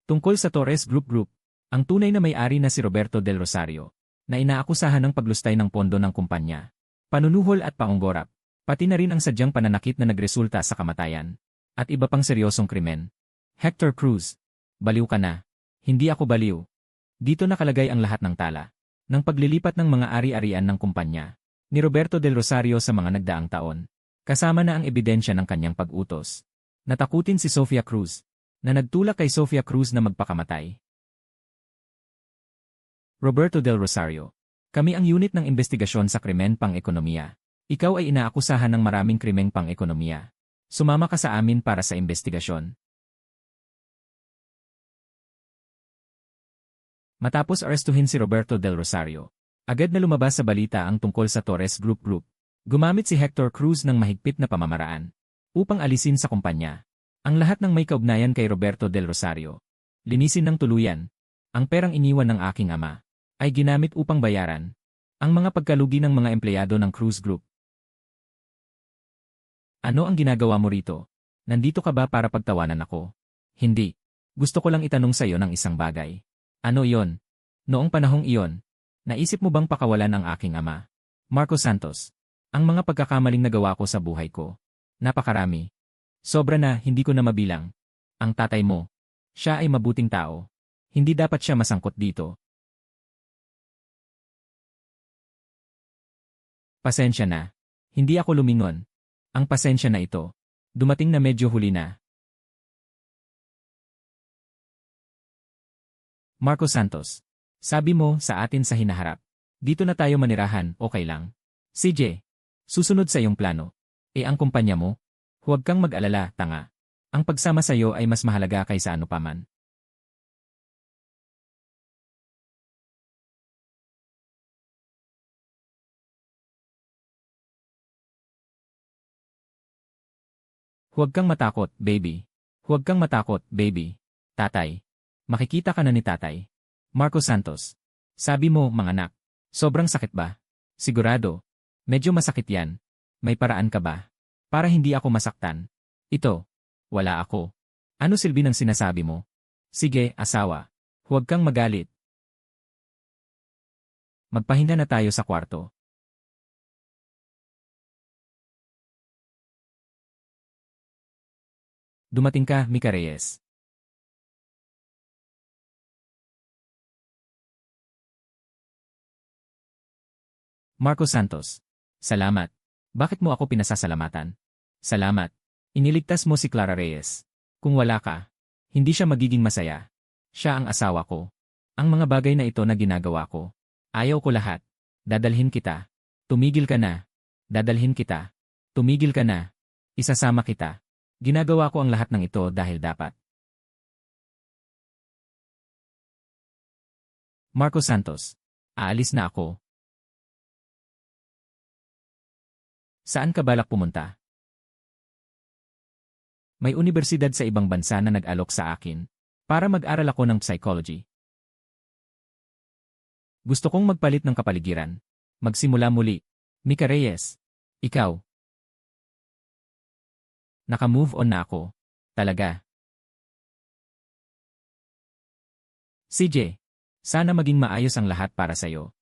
Tungkol sa Torres Group, ang tunay na may-ari na si Roberto Del Rosario, na inaakusahan ng paglustay ng pondo ng kumpanya, panunuhol at pangunggorap, pati na rin ang sadyang pananakit na nagresulta sa kamatayan, at iba pang seryosong krimen. Hector Cruz, baliw ka na. Hindi ako baliw. Dito nakalagay ang lahat ng tala ng paglilipat ng mga ari-arian ng kumpanya ni Roberto Del Rosario sa mga nagdaang taon, kasama na ang ebidensya ng kanyang pag-utos. Natakutin si Sofia Cruz, na nagtulak kay Sofia Cruz na magpakamatay. Roberto Del Rosario, kami ang unit ng investigasyon sa krimen pang-ekonomiya. Ikaw ay inaakusahan ng maraming krimeng pang-ekonomiya. Sumama ka sa amin para sa investigasyon. Matapos arestuhin si Roberto Del Rosario, agad na lumabas sa balita ang tungkol sa Torres Group. Gumamit si Hector Cruz ng mahigpit na pamamaraan upang alisin sa kumpanya ang lahat ng may kaugnayan kay Roberto Del Rosario. Linisin ng tuluyan. Ang perang iniwan ng aking ama ay ginamit upang bayaran ang mga pagkalugi ng mga empleyado ng Cruz Group. Ano ang ginagawa mo rito? Nandito ka ba para pagtawanan ako? Hindi. Gusto ko lang itanong sa iyo ng isang bagay. Ano iyon? Noong panahong iyon, naisip mo bang pakawalan ang aking ama? Marco Santos, ang mga pagkakamaling nagawa ko sa buhay ko. Napakarami. Sobra na, hindi ko na mabilang. Ang tatay mo, siya ay mabuting tao. Hindi dapat siya masangkot dito. Pasensya na. Hindi ako lumingon. Ang pasensya na ito, dumating na medyo huli na. Marco Santos, sabi mo sa atin sa hinaharap. Dito na tayo manirahan, okay lang. CJ, susunod sa iyong plano. Ang kumpanya mo? Huwag kang mag-alala, tanga. Ang pagsama sa iyo ay mas mahalaga kaysa ano paman. Huwag kang matakot, baby. Huwag kang matakot, baby. Tatay. Makikita ka na ni tatay. Marco Santos. Sabi mo, manganak. Sobrang sakit ba? Sigurado. Medyo masakit yan. May paraan ka ba? Para hindi ako masaktan. Ito. Wala ako. Ano silbi ng sinasabi mo? Sige, asawa. Huwag kang magalit. Magpahinga na tayo sa kwarto. Dumating ka, Mika Reyes. Marco Santos. Salamat. Bakit mo ako pinasasalamatan? Salamat. Iniligtas mo si Clara Reyes. Kung wala ka, hindi siya magiging masaya. Siya ang asawa ko. Ang mga bagay na ito na ginagawa ko. Ayaw ko lahat. Dadalhin kita. Tumigil ka na. Dadalhin kita. Tumigil ka na. Isasama kita. Ginagawa ko ang lahat ng ito dahil dapat. Marco Santos. Aalis na ako. Saan ka balak pumunta? May unibersidad sa ibang bansa na nag-alok sa akin para mag-aral ako ng psychology. Gusto kong magpalit ng kapaligiran. Magsimula muli. Mika Reyes. Ikaw. Naka-move on na ako. Talaga. CJ. Sana maging maayos ang lahat para sa'yo.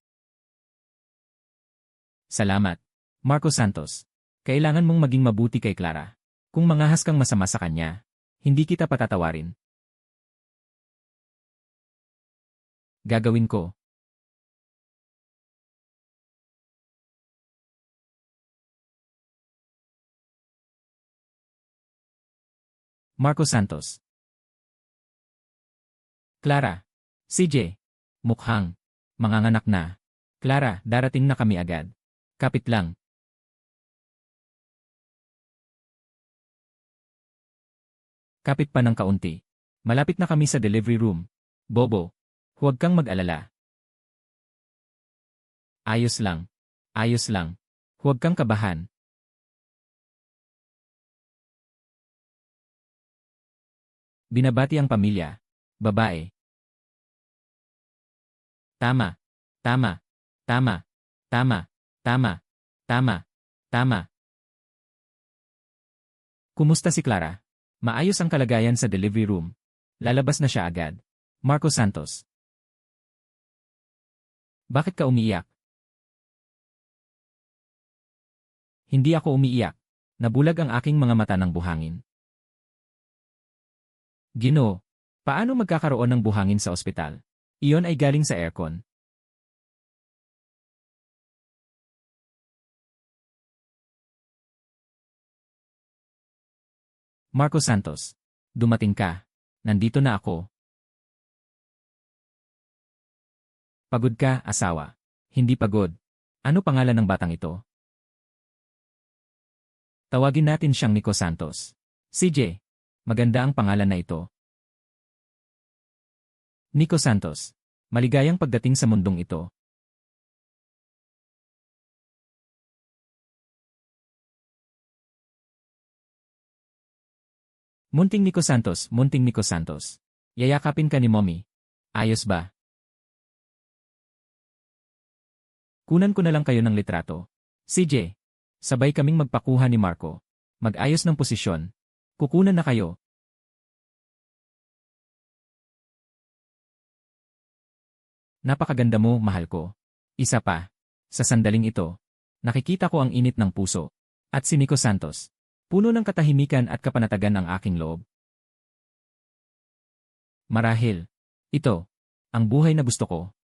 Salamat. Marco Santos. Kailangan mong maging mabuti kay Clara. Kung mangahas kang masama sa kanya, hindi kita patatawarin. Gagawin ko. Marco Santos. Clara. CJ. Mukhang. Manganganak na. Clara, darating na kami agad. Kapit lang. Kapit pa ng kaunti. Malapit na kami sa delivery room. Bobo. Huwag kang mag-alala. Ayos lang. Ayos lang. Huwag kang kabahan. Binabati ang pamilya. Babae. Tama. Tama. Tama. Tama. Tama. Tama. Tama. Kumusta si Clara? Maayos ang kalagayan sa delivery room. Lalabas na siya agad. Marco Santos. Bakit ka umiiyak? Hindi ako umiiyak. Nabulag ang aking mga mata ng buhangin. Ginoo, paano magkakaroon ng buhangin sa ospital? Iyon ay galing sa aircon. Marco Santos. Dumating ka. Nandito na ako. Pagod ka, asawa. Hindi pagod. Ano pangalan ng batang ito? Tawagin natin siyang Nico Santos. CJ. Maganda ang pangalan na ito. Nico Santos. Maligayang pagdating sa mundong ito. Munting Nico Santos, munting Nico Santos. Yayakapin ka ni mommy. Ayos ba? Kunan ko na lang kayo ng litrato. CJ. Sabay kaming magpakuha ni Marco. Mag-ayos ng posisyon. Kukunan na kayo. Napakaganda mo, mahal ko. Isa pa. Sa sandaling ito, nakikita ko ang init ng puso. At si Nico Santos. Puno ng katahimikan at kapanatagan ang aking loob. Marahil. Ito. Ang buhay na gusto ko.